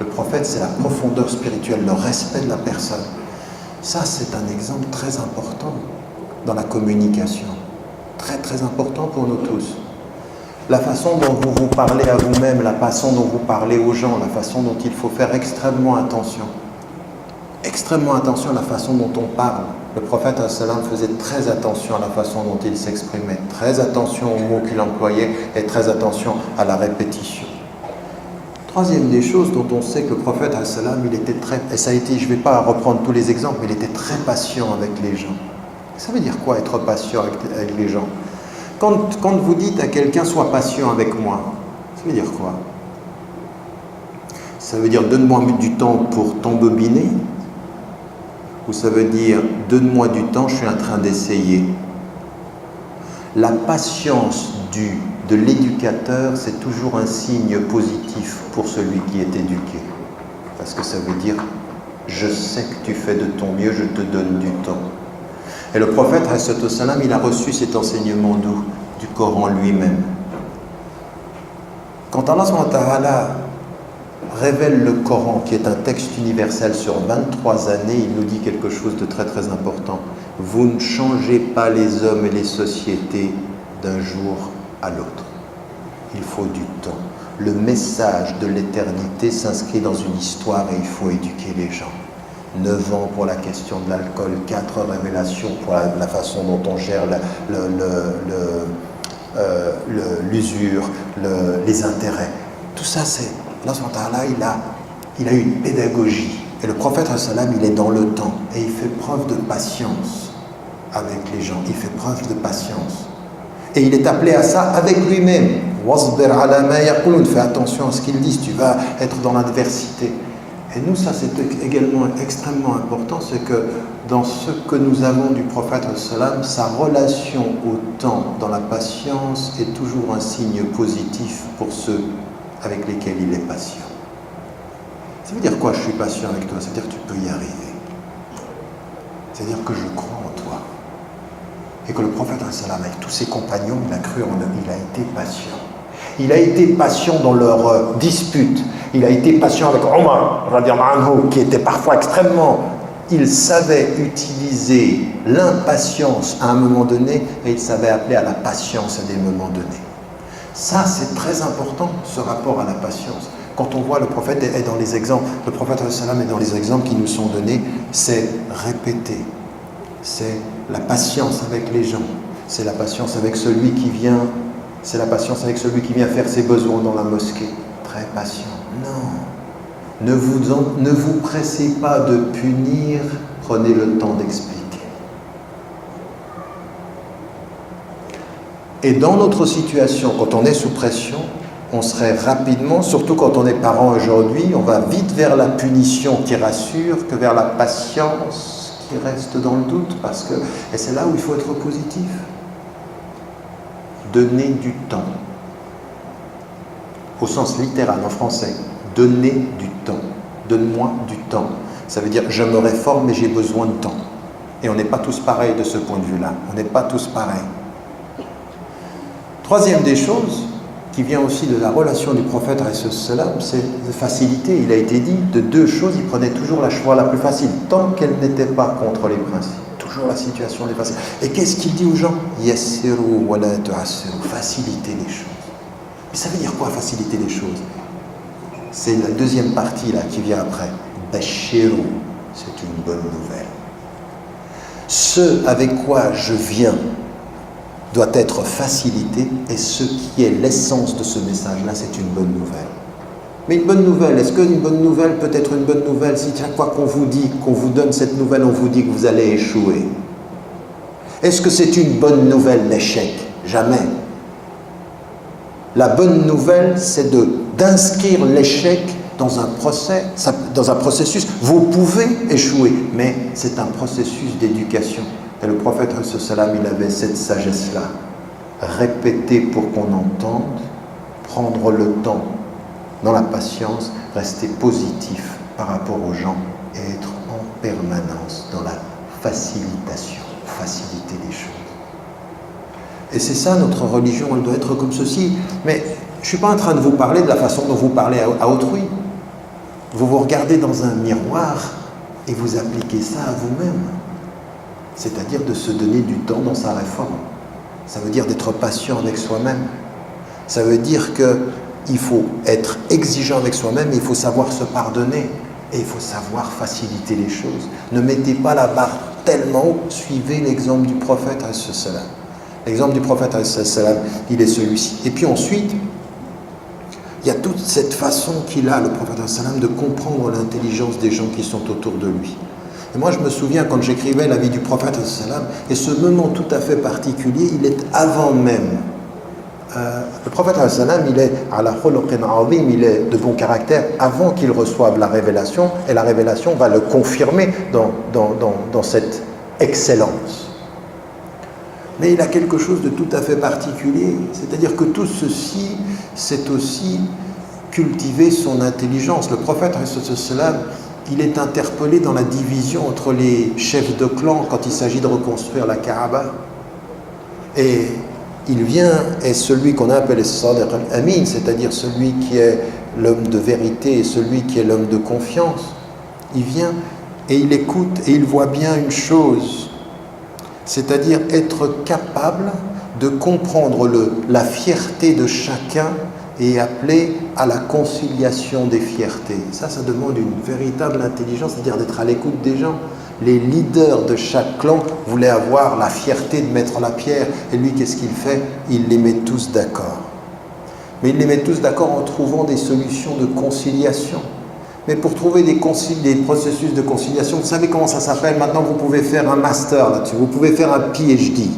Le prophète c'est la profondeur spirituelle, le respect de la personne. Ça c'est un exemple très important dans la communication, très très important pour nous tous. La façon dont vous vous parlez à vous-même, la façon dont vous parlez aux gens, la façon dont il faut faire extrêmement attention à la façon dont on parle. Le prophète faisait très attention à la façon dont il s'exprimait, très attention aux mots qu'il employait et très attention à la répétition. Troisième des choses dont on sait que le prophète, il était très, et ça a été, je ne vais pas reprendre tous les exemples, mais il était très patient avec les gens. Ça veut dire quoi être patient avec les gens? Quand vous dites à quelqu'un sois patient avec moi, ça veut dire quoi? Ça veut dire donne-moi du temps pour t'embobiner? Ou ça veut dire donne-moi du temps, je suis en train d'essayer? La patience de l'éducateur, c'est toujours un signe positif pour celui qui est éduqué. Parce que ça veut dire je sais que tu fais de ton mieux, je te donne du temps. Et le prophète, il a reçu cet enseignement du Coran lui-même. Quand Allah révèle le Coran, qui est un texte universel sur 23 années, il nous dit quelque chose de très très important. Vous ne changez pas les hommes et les sociétés d'un jour à l'autre. Il faut du temps. Le message de l'éternité s'inscrit dans une histoire et il faut éduquer les gens. 9 ans pour la question de l'alcool, 4 révélations pour la façon dont on gère l'usure, les intérêts. Tout ça, c'est... Allah, il a une pédagogie. Et le prophète, il est dans le temps. Et il fait preuve de patience avec les gens. Il fait preuve de patience. Et il est appelé à ça avec lui-même. Wasbir ala ma yaqulun. Fais attention à ce qu'ils disent. Tu vas être dans l'adversité. Et nous, ça c'est également extrêmement important, c'est que dans ce que nous avons du prophète, sa relation au temps, dans la patience, est toujours un signe positif pour ceux avec lesquels il est patient. Ça veut dire quoi, je suis patient avec toi? Ça veut dire que tu peux y arriver. C'est-à-dire que je crois en toi. Et que le prophète, avec tous ses compagnons, il a cru en eux, il a été patient. Il a été patient dans leurs disputes. Il a été patient avec Omar, qui était parfois extrêmement... Il savait utiliser l'impatience à un moment donné et il savait appeler à la patience à des moments donnés. Ça, c'est très important, ce rapport à la patience. Quand on voit le prophète est dans les exemples, le prophète est dans les exemples qui nous sont donnés, c'est répéter. C'est la patience avec les gens. C'est la patience avec celui qui vient. C'est la patience avec celui qui vient faire ses besoins dans la mosquée. Très patient. Non. Ne vous pressez pas de punir. Prenez le temps d'expliquer. Et dans notre situation, quand on est sous pression, on serait rapidement, surtout quand on est parent aujourd'hui, on va vite vers la punition qui rassure que vers la patience qui reste dans le doute. Et c'est là où il faut être positif. Donner du temps. Au sens littéral, en français. Donner du temps. Donne-moi du temps. Ça veut dire, je me réforme, mais j'ai besoin de temps. Et on n'est pas tous pareils de ce point de vue-là. On n'est pas tous pareils. Troisième des choses, qui vient aussi de la relation du prophète, c'est de facilité. Il a été dit de deux choses, il prenait toujours la choix la plus facile, tant qu'elle n'était pas contre les principes. Toujours la situation des faciles. Et qu'est-ce qu'il dit aux gens? Yassiru wa la tu'assiru. Faciliter les choses. Mais ça veut dire quoi, faciliter les choses? C'est la deuxième partie là qui vient après. Bashiru, c'est une bonne nouvelle. Ce avec quoi je viens doit être facilité, et ce qui est l'essence de ce message-là, c'est une bonne nouvelle. Mais une bonne nouvelle, est-ce qu'une bonne nouvelle peut être une bonne nouvelle si chaque fois qu'on vous dit, qu'on vous donne cette nouvelle, on vous dit que vous allez échouer? Est-ce que c'est une bonne nouvelle, l'échec? Jamais. La bonne nouvelle, c'est d'inscrire l'échec dans un processus. Vous pouvez échouer, mais c'est un processus d'éducation. Et le prophète, il avait cette sagesse-là. Répéter pour qu'on entende, prendre le temps dans la patience, rester positif par rapport aux gens et être en permanence dans la facilitation, faciliter les choses. Et c'est ça, notre religion, elle doit être comme ceci. Mais je ne suis pas en train de vous parler de la façon dont vous parlez à autrui. Vous vous regardez dans un miroir et vous appliquez ça à vous-même. C'est-à-dire de se donner du temps dans sa réforme. Ça veut dire d'être patient avec soi-même. Ça veut dire qu'il faut être exigeant avec soi-même, il faut savoir se pardonner et il faut savoir faciliter les choses. Ne mettez pas la barre tellement haut, suivez l'exemple du prophète alayhi salam. L'exemple du prophète alayhi salam, il est celui-ci. Et puis ensuite, il y a toute cette façon qu'il a, le prophète alayhi salam, de comprendre l'intelligence des gens qui sont autour de lui. Et moi, je me souviens quand j'écrivais la vie du prophète, et ce moment tout à fait particulier, il est avant même. Le prophète, il est ala khuluqin azim, il est de bon caractère avant qu'il reçoive la révélation, et la révélation va le confirmer dans cette excellence. Mais il a quelque chose de tout à fait particulier, c'est-à-dire que tout ceci, c'est aussi cultiver son intelligence. Le prophète, il est interpellé dans la division entre les chefs de clan quand il s'agit de reconstruire la Kaaba. Et il vient, et celui qu'on appelle Sadiq al-Amin, c'est-à-dire celui qui est l'homme de vérité et celui qui est l'homme de confiance, il vient et il écoute et il voit bien une chose, c'est-à-dire être capable de comprendre la fierté de chacun et appeler à la conciliation des fiertés. Ça demande une véritable intelligence, c'est-à-dire d'être à l'écoute des gens. Les leaders de chaque clan voulaient avoir la fierté de mettre la pierre, et lui, qu'est-ce qu'il fait? Il les met tous d'accord. Mais il les met tous d'accord en trouvant des solutions de conciliation. Mais pour trouver des processus de conciliation, vous savez comment ça s'appelle? Maintenant, vous pouvez faire un master là-dessus, vous pouvez faire un PhD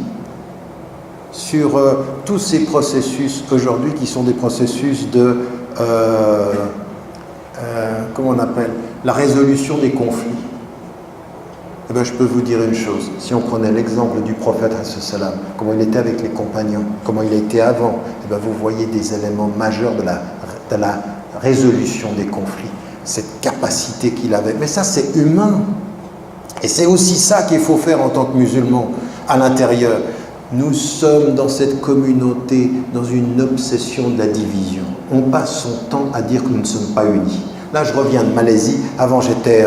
sur tous ces processus aujourd'hui qui sont des processus de, comment on appelle, la résolution des conflits. Eh bien, je peux vous dire une chose, si on prenait l'exemple du prophète, comment il était avec les compagnons, comment il a été avant, eh bien, vous voyez des éléments majeurs de la résolution des conflits, cette capacité qu'il avait. Mais ça, c'est humain. Et c'est aussi ça qu'il faut faire en tant que musulman, à l'intérieur. Nous sommes dans cette communauté, dans une obsession de la division. On passe son temps à dire que nous ne sommes pas unis. Là, je reviens de Malaisie. Avant, j'étais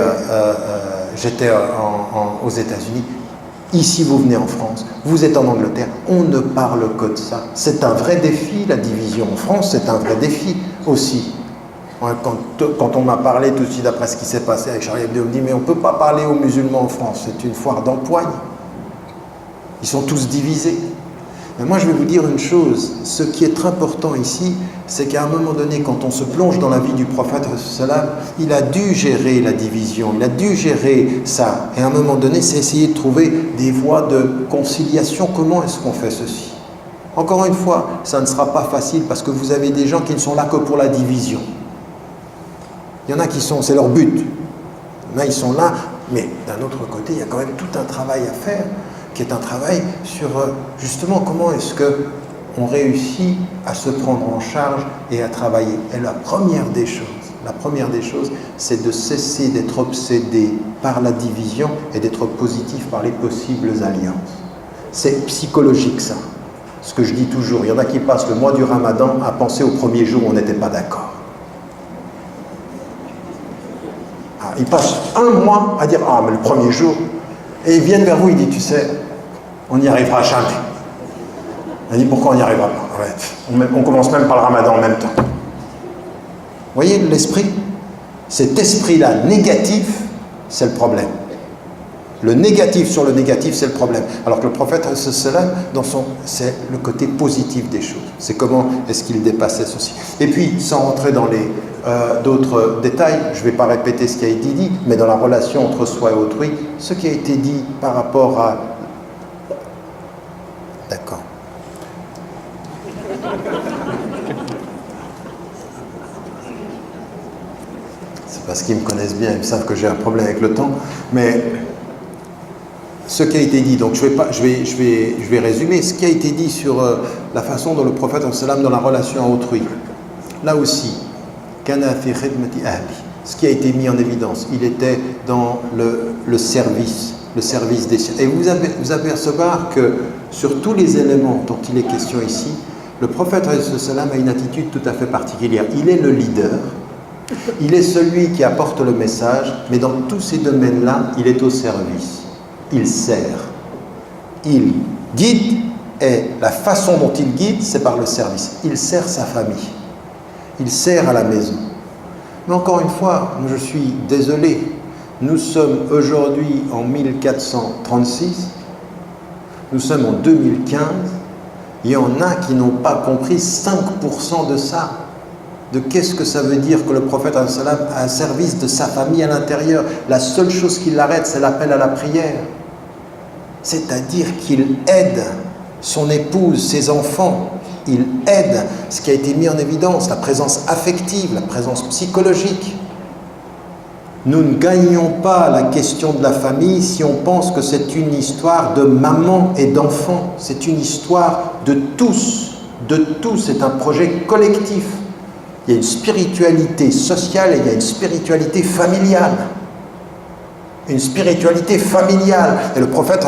aux États-Unis. Ici, vous venez en France, vous êtes en Angleterre, on ne parle que de ça. C'est un vrai défi, la division en France, c'est un vrai défi aussi. Quand on m'a parlé tout de suite après ce qui s'est passé avec Charlie Hebdo, on me dit « mais on ne peut pas parler aux musulmans en France, c'est une foire d'empoigne. Ils sont tous divisés. » Mais moi, je vais vous dire une chose, ce qui est important ici, c'est qu'à un moment donné, quand on se plonge dans la vie du prophète, il a dû gérer la division, il a dû gérer ça. Et à un moment donné, c'est essayer de trouver des voies de conciliation. Comment est-ce qu'on fait ceci? Encore une fois, ça ne sera pas facile parce que vous avez des gens qui ne sont là que pour la division. Il y en a qui sont, c'est leur but. Là, ils sont là, mais d'un autre côté, il y a quand même tout un travail à faire, qui est un travail sur justement comment est-ce qu'on réussit à se prendre en charge et à travailler. Et la première des choses, c'est de cesser d'être obsédé par la division et d'être positif par les possibles alliances. C'est psychologique ça. Ce que je dis toujours, il y en a qui passent le mois du Ramadan à penser au premier jour où on n'était pas d'accord. Ils passent un mois à dire « Ah, mais le premier jour », et ils viennent vers vous, ils disent « Tu sais, on n'y arrivera jamais. » On dit « Pourquoi on n'y arrivera pas ?» Ouais, on commence même par le Ramadan en même temps. Vous voyez l'esprit? Cet esprit-là, négatif, c'est le problème. Le négatif sur le négatif, c'est le problème. Alors que le prophète, c'est le côté positif des choses. C'est comment est-ce qu'il dépassait ceci. Et puis, sans rentrer dans les d'autres détails, je ne vais pas répéter ce qui a été dit, mais dans la relation entre soi et autrui, ce qui a été dit par rapport à... D'accord. C'est parce qu'ils me connaissent bien, ils savent que j'ai un problème avec le temps, mais ce qui a été dit, donc je vais résumer ce qui a été dit sur la façon dont le prophète dans la relation à autrui. Là aussi, ce qui a été mis en évidence, il était dans le service des siens. Et vous apercevoir que sur tous les éléments dont il est question ici, le prophète a une attitude tout à fait particulière. Il est le leader, il est celui qui apporte le message, mais dans tous ces domaines-là, il est au service. Il sert, il guide, et la façon dont il guide, c'est par le service. Il sert sa famille. Il sert à la maison. Mais encore une fois, je suis désolé, nous sommes aujourd'hui en 1436, nous sommes en 2015, il y en a qui n'ont pas compris 5% de ça, de qu'est-ce que ça veut dire que le prophète a un service de sa famille à l'intérieur. La seule chose qui l'arrête, c'est l'appel à la prière. C'est-à-dire qu'il aide son épouse, ses enfants, il aide ce qui a été mis en évidence, la présence affective, la présence psychologique. Nous ne gagnons pas la question de la famille si on pense que c'est une histoire de maman et d'enfant. C'est une histoire de tous, c'est un projet collectif. Il y a une spiritualité sociale et il y a une spiritualité familiale. Une spiritualité familiale. Et le prophète,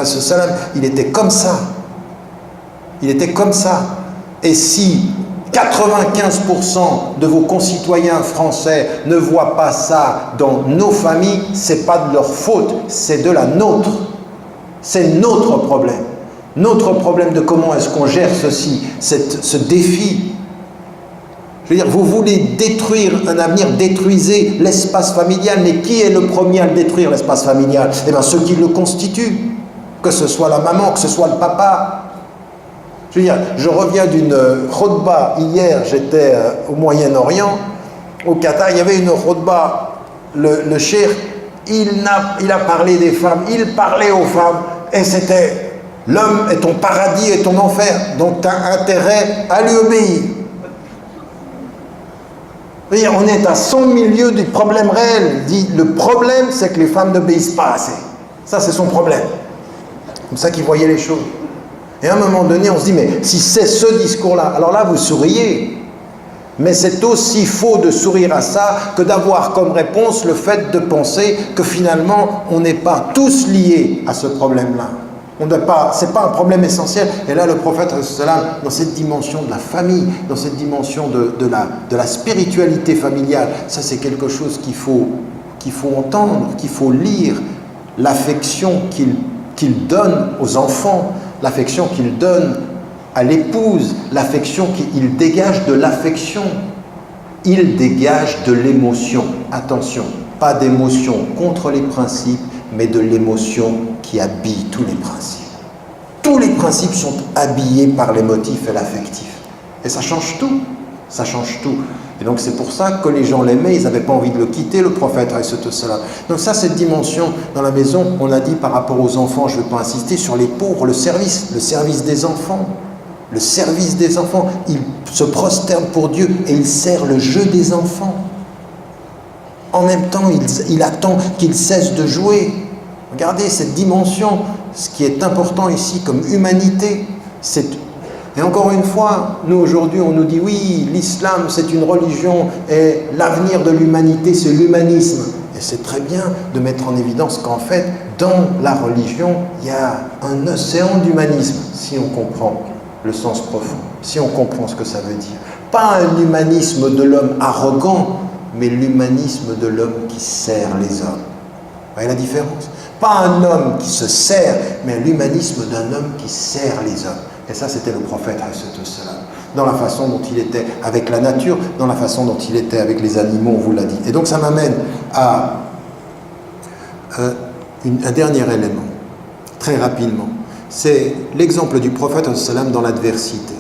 il était comme ça. Il était comme ça. Et si 95% de vos concitoyens français ne voient pas ça dans nos familles, c'est pas de leur faute, c'est de la nôtre. C'est notre problème. Notre problème de comment est-ce qu'on gère ceci, ce défi. Je veux dire, vous voulez détruire un avenir, détruisez l'espace familial, mais qui est le premier à le détruire, l'espace familial? Eh bien, ceux qui le constituent, que ce soit la maman, que ce soit le papa. Je veux dire, je reviens d'une khutba, hier j'étais au Moyen-Orient, au Qatar, il y avait une khutba, le cheikh, il a parlé des femmes, il parlait aux femmes, et c'était l'homme est ton paradis et ton enfer, donc tu as intérêt à lui obéir. On est à 100 milieux du problème réel. Il dit, le problème, c'est que les femmes n'obéissent pas assez. Ça, c'est son problème. Comme ça qu'il voyait les choses. Et à un moment donné, on se dit, mais si c'est ce discours-là, alors là, vous souriez. Mais c'est aussi faux de sourire à ça que d'avoir comme réponse le fait de penser que finalement, on n'est pas tous liés à ce problème-là. C'est pas un problème essentiel. Et là, le prophète, dans cette dimension de la famille, dans cette dimension de la spiritualité familiale, ça c'est quelque chose qu'il faut entendre, qu'il faut lire, l'affection qu'il donne aux enfants, l'affection qu'il donne à l'épouse, l'affection qu'il dégage de l'affection. Il dégage de l'émotion. Attention, pas d'émotion contre les principes, mais de l'émotion qui habille tous les principes. Tous les principes sont habillés par l'émotif et l'affectif. Et ça change tout. Ça change tout. Et donc c'est pour ça que les gens l'aimaient, ils n'avaient pas envie de le quitter, le prophète. Donc ça, cette dimension dans la maison, on a dit par rapport aux enfants, je ne vais pas insister, sur les pauvres, le service des enfants. Le service des enfants, il se prosterne pour Dieu et il sert le jeu des enfants. En même temps, il attend qu'ils cessent de jouer. Regardez cette dimension, ce qui est important ici comme humanité. Et encore une fois, nous aujourd'hui, on nous dit oui, l'islam c'est une religion et l'avenir de l'humanité c'est l'humanisme. Et c'est très bien de mettre en évidence qu'en fait, dans la religion, il y a un océan d'humanisme, si on comprend le sens profond, si on comprend ce que ça veut dire. Pas un humanisme de l'homme arrogant, mais l'humanisme de l'homme qui sert les hommes. Vous voyez la différence? Pas un homme qui se sert, mais l'humanisme d'un homme qui sert les hommes. Et ça, c'était le prophète, dans la façon dont il était avec la nature, dans la façon dont il était avec les animaux, on vous l'a dit. Et donc ça m'amène à un dernier élément, très rapidement. C'est l'exemple du prophète dans l'adversité.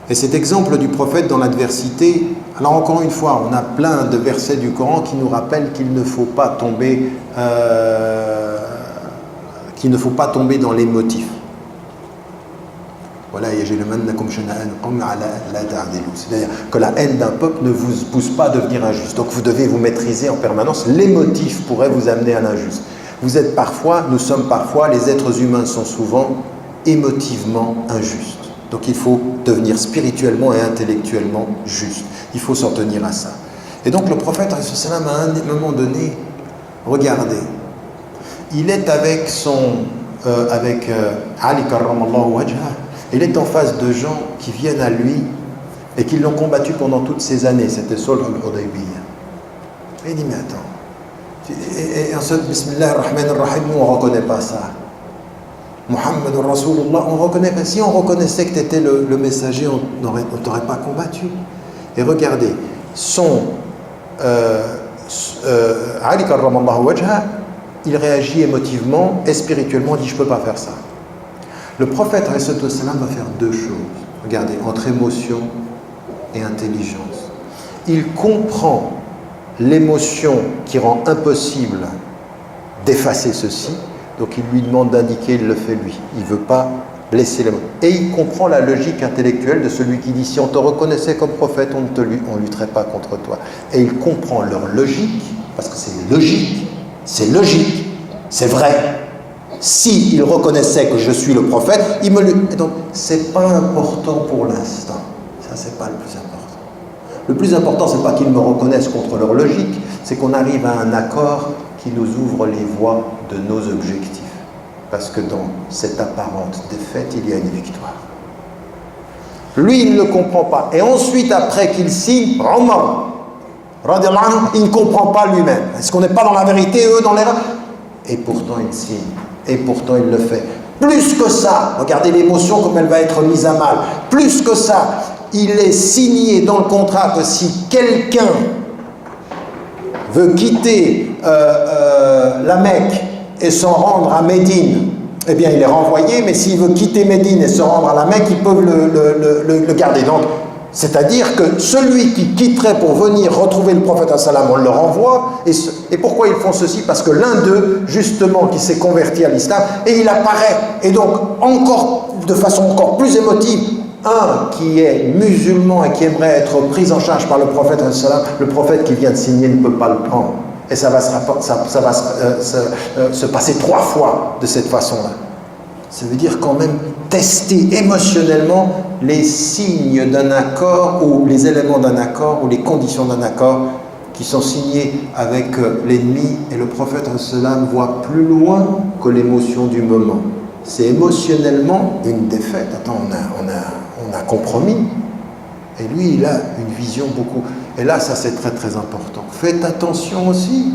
Et cet exemple du prophète dans l'adversité, alors encore une fois, on a plein de versets du Coran qui nous rappellent qu'il ne faut pas tomber, dans l'émotif. Voilà, c'est-à-dire que la haine d'un peuple ne vous pousse pas à devenir injuste. Donc vous devez vous maîtriser en permanence. L'émotif pourrait vous amener à l'injuste. Nous sommes parfois, les êtres humains sont souvent émotivement injustes. Donc il faut devenir spirituellement et intellectuellement juste. Il faut s'en tenir à ça. Et donc le prophète, à un moment donné, regardez, il est avec Ali karramallahu wajha. Il est en face de gens qui viennent à lui et qui l'ont combattu pendant toutes ces années. C'était Sulh al-Hudaybiyah. Et il dit, mais attends. Et ensuite, Bismillah ar-Rahman ar-Rahim, nous on ne reconnaît pas ça. Muhammad Rasulullah, on ne reconnaît pas. Si on reconnaissait que tu étais le messager, on ne t'aurait pas combattu. Et regardez, Ali karramallahu wajha, il réagit émotivement et spirituellement, il dit, je ne peux pas faire ça. Le prophète va faire deux choses. Regardez, entre émotion et intelligence. Il comprend l'émotion qui rend impossible d'effacer ceci. Donc il lui demande d'indiquer, il le fait lui. Il ne veut pas blesser l'émotion. Et il comprend la logique intellectuelle de celui qui dit, si on te reconnaissait comme prophète, on ne lutterait pas contre toi. Et il comprend leur logique, parce que c'est logique, c'est vrai. Si il reconnaissait que je suis le prophète, il me le... Et donc, c'est pas important pour l'instant. Ça, c'est pas le plus important. Le plus important, c'est pas qu'ils me reconnaissent contre leur logique, c'est qu'on arrive à un accord qui nous ouvre les voies de nos objectifs. Parce que dans cette apparente défaite, il y a une victoire. Lui, il ne le comprend pas. Et ensuite, après qu'il signe, Omar, il ne comprend pas lui-même. Est-ce qu'on n'est pas dans la vérité, eux, dans l'erreur? Et pourtant, il signe. Et pourtant, il le fait. Plus que ça, regardez l'émotion comme elle va être mise à mal. Plus que ça, il est signé dans le contrat que si quelqu'un veut quitter la Mecque et s'en rendre à Médine, eh bien, il est renvoyé, mais s'il veut quitter Médine et se rendre à la Mecque, ils peuvent le garder. Donc, c'est-à-dire que celui qui quitterait pour venir retrouver le prophète, on le renvoie. Et pourquoi ils font ceci? Parce que l'un d'eux, justement, qui s'est converti à l'islam, et il apparaît. Et donc, de façon encore plus émotive, un qui est musulman et qui aimerait être pris en charge par le prophète, le prophète qui vient de signer ne peut pas le prendre. Et ça va se passer 3 fois de cette façon-là. Ça veut dire quand même tester émotionnellement les signes d'un accord ou les éléments d'un accord ou les conditions d'un accord qui sont signés avec l'ennemi. Et le prophète voit plus loin que l'émotion du moment. C'est émotionnellement une défaite. Attends, on a compromis. Et lui, il a une vision beaucoup... Et là, ça c'est très très important. Faites attention aussi.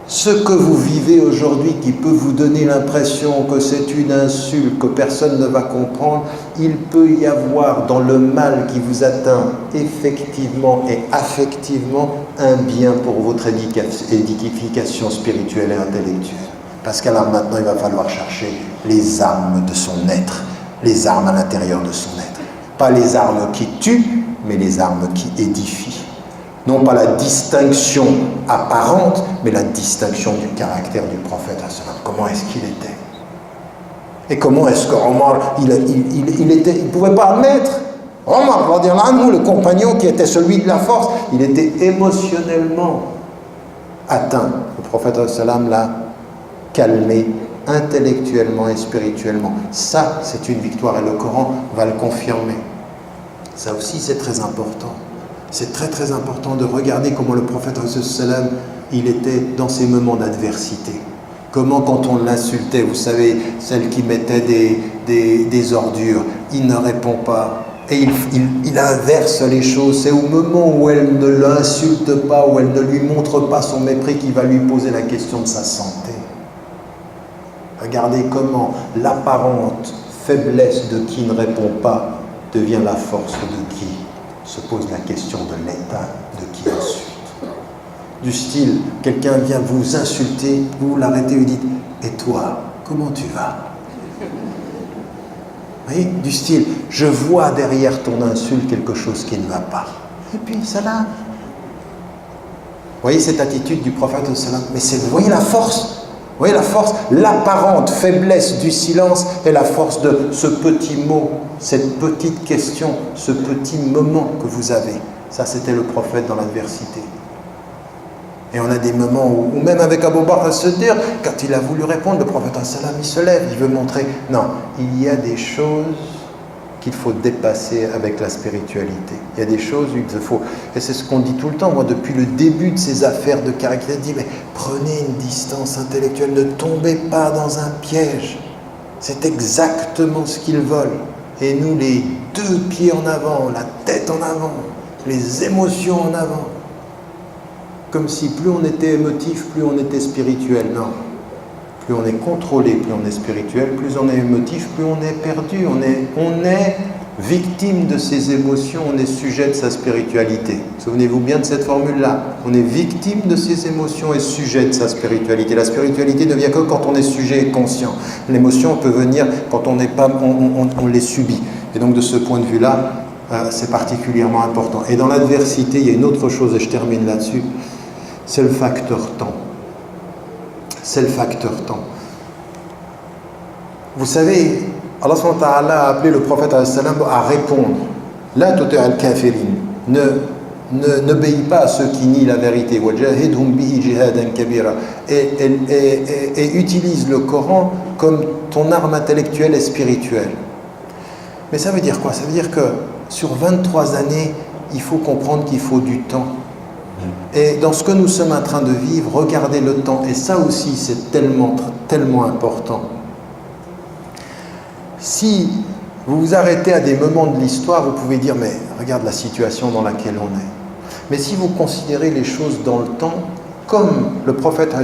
Ce que vous vivez aujourd'hui qui peut vous donner l'impression que c'est une insulte, que personne ne va comprendre, il peut y avoir dans le mal qui vous atteint effectivement et affectivement un bien pour votre édification spirituelle et intellectuelle. Parce qu'alors maintenant il va falloir chercher les armes de son être, les armes à l'intérieur de son être. Pas les armes qui tuent, mais les armes qui édifient. Non pas la distinction apparente, mais la distinction du caractère du prophète. Comment est-ce qu'il était? Et comment est-ce que Omar, il ne pouvait pas admettre. Omar, le compagnon qui était celui de la force, il était émotionnellement atteint. Le prophète l'a calmé intellectuellement et spirituellement. Ça, c'est une victoire et le Coran va le confirmer. Ça aussi, c'est très important. C'est très très important de regarder comment le prophète il était dans ces moments d'adversité. Comment quand on l'insultait, vous savez, celle qui mettait des ordures, il ne répond pas. Et il inverse les choses. C'est au moment où elle ne l'insulte pas, où elle ne lui montre pas son mépris, qu'il va lui poser la question de sa santé. Regardez comment l'apparente faiblesse de qui ne répond pas devient la force de qui se pose la question de l'état de qui insulte. Du style, quelqu'un vient vous insulter, vous l'arrêtez et lui dites « Et toi, comment tu vas ?» Vous voyez, du style, je vois derrière ton insulte quelque chose qui ne va pas. Et puis, salam. Vous voyez cette attitude du prophète, salam. Mais vous voyez la force. Vous voyez la force, l'apparente faiblesse du silence et la force de ce petit mot, cette petite question, ce petit moment que vous avez. Ça, c'était le prophète dans l'adversité. Et on a des moments où même avec Abu Bakr as-Siddiq, quand il a voulu répondre, le prophète il se lève, il veut montrer. Non, il y a des choses qu'il faut dépasser avec la spiritualité. Il y a des choses où il faut... Et c'est ce qu'on dit tout le temps, moi, depuis le début de ces affaires de caractère, je dis, mais prenez une distance intellectuelle, ne tombez pas dans un piège. C'est exactement ce qu'ils veulent. Et nous, les 2 pieds en avant, la tête en avant, les émotions en avant. Comme si plus on était émotif, plus on était spirituel. Non. Plus on est contrôlé, plus on est spirituel, plus on est émotif, plus on est perdu. On est victime de ses émotions, on est sujet de sa spiritualité. Souvenez-vous bien de cette formule-là. On est victime de ses émotions et sujet de sa spiritualité. La spiritualité ne vient que quand on est sujet et conscient. L'émotion peut venir quand on n'est pas, on les subit. Et donc de ce point de vue-là, c'est particulièrement important. Et dans l'adversité, il y a une autre chose, et je termine là-dessus, c'est le facteur temps. C'est le facteur temps. Vous savez, Allah subhanahu wa ta'ala a appelé le prophète à répondre. La tuti' al-kafirin. N'obéis pas à ceux qui nient la vérité. Wajahidhum bihi jihadan kabira. Et utilise le Coran comme ton arme intellectuelle et spirituelle. Mais ça veut dire quoi? Ça veut dire que sur 23 années, il faut comprendre qu'il faut du temps. Et dans ce que nous sommes en train de vivre, regardez le temps. Et ça aussi, c'est tellement, tellement important. Si vous vous arrêtez à des moments de l'histoire, vous pouvez dire, mais regarde la situation dans laquelle on est. Mais si vous considérez les choses dans le temps, comme le prophète,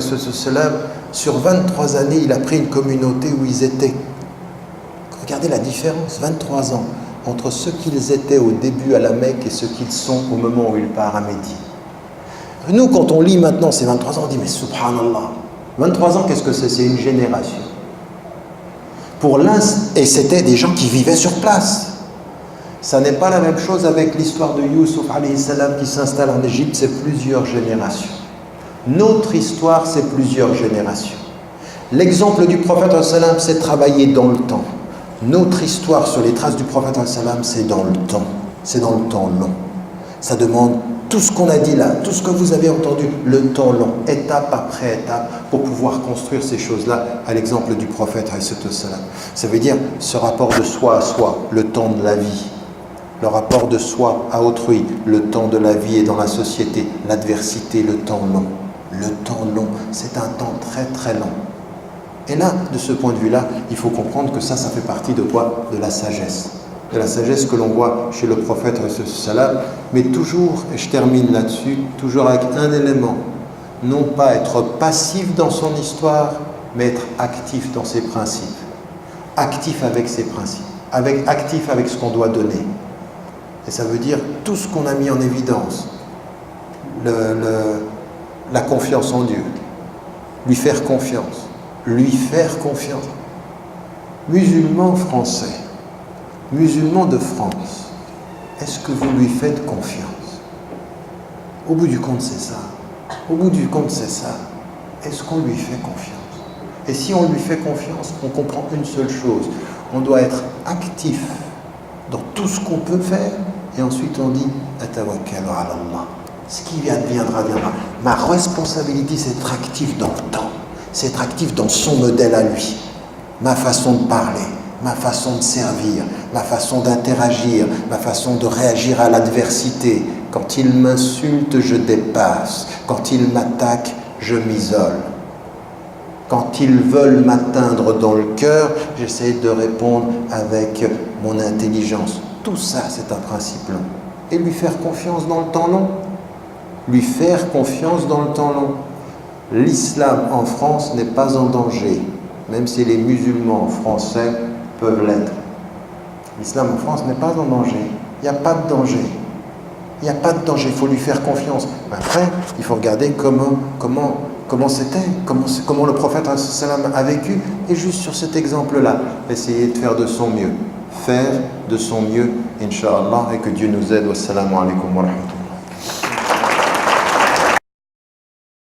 sur 23 années, il a pris une communauté où ils étaient. Regardez la différence, 23 ans, entre ce qu'ils étaient au début à la Mecque et ce qu'ils sont au moment où il part à Médine. Nous, quand on lit maintenant ces 23 ans, on dit, mais subhanallah, 23 ans, qu'est-ce que c'est? C'est une génération. Et c'était des gens qui vivaient sur place. Ça n'est pas la même chose avec l'histoire de Youssouf alayhi salam qui s'installe en Égypte, c'est plusieurs générations. Notre histoire, c'est plusieurs générations. L'exemple du prophète salam, c'est travailler dans le temps. Notre histoire sur les traces du prophète salam, c'est dans le temps. C'est dans le temps long. Ça demande tout ce qu'on a dit là, tout ce que vous avez entendu, le temps long, étape après étape, pour pouvoir construire ces choses-là à l'exemple du prophète. Ça veut dire ce rapport de soi à soi, le temps de la vie, le rapport de soi à autrui, le temps de la vie et dans la société, l'adversité, le temps long. Le temps long, c'est un temps très très long. Et là, de ce point de vue-là, il faut comprendre que ça fait partie de quoi? De la sagesse. De la sagesse que l'on voit chez le prophète, mais toujours, et je termine là-dessus, toujours avec un élément, non pas être passif dans son histoire, mais être actif dans ses principes. Actif avec ses principes, actif avec ce qu'on doit donner. Et ça veut dire tout ce qu'on a mis en évidence. La confiance en Dieu, lui faire confiance, musulmans français, musulmans de France, est-ce que vous lui faites confiance? Au bout du compte, c'est ça. Est-ce qu'on lui fait confiance? Et si on lui fait confiance, on comprend une seule chose. On doit être actif dans tout ce qu'on peut faire. Et ensuite on dit « Atawakkalu ala Allah ». Ce qui viendra. Ma responsabilité, c'est d'être actif dans le temps. C'est être actif dans son modèle à lui. Ma façon de parler, ma façon de servir, ma façon d'interagir, ma façon de réagir à l'adversité. Quand il m'insulte, je dépasse. Quand il m'attaque, je m'isole. Quand ils veulent m'atteindre dans le cœur, j'essaie de répondre avec mon intelligence. Tout ça, c'est un principe long. Et lui faire confiance dans le temps long. L'islam en France n'est pas en danger, même si les musulmans français peuvent l'être. L'islam en France n'est pas en danger. Il n'y a pas de danger. Il faut lui faire confiance. Après, il faut regarder comment c'était, comment le prophète a vécu. Et juste sur cet exemple-là, essayer de faire de son mieux. Inch'Allah, et que Dieu nous aide. Wassalamu alaikum wa rahmatullahi.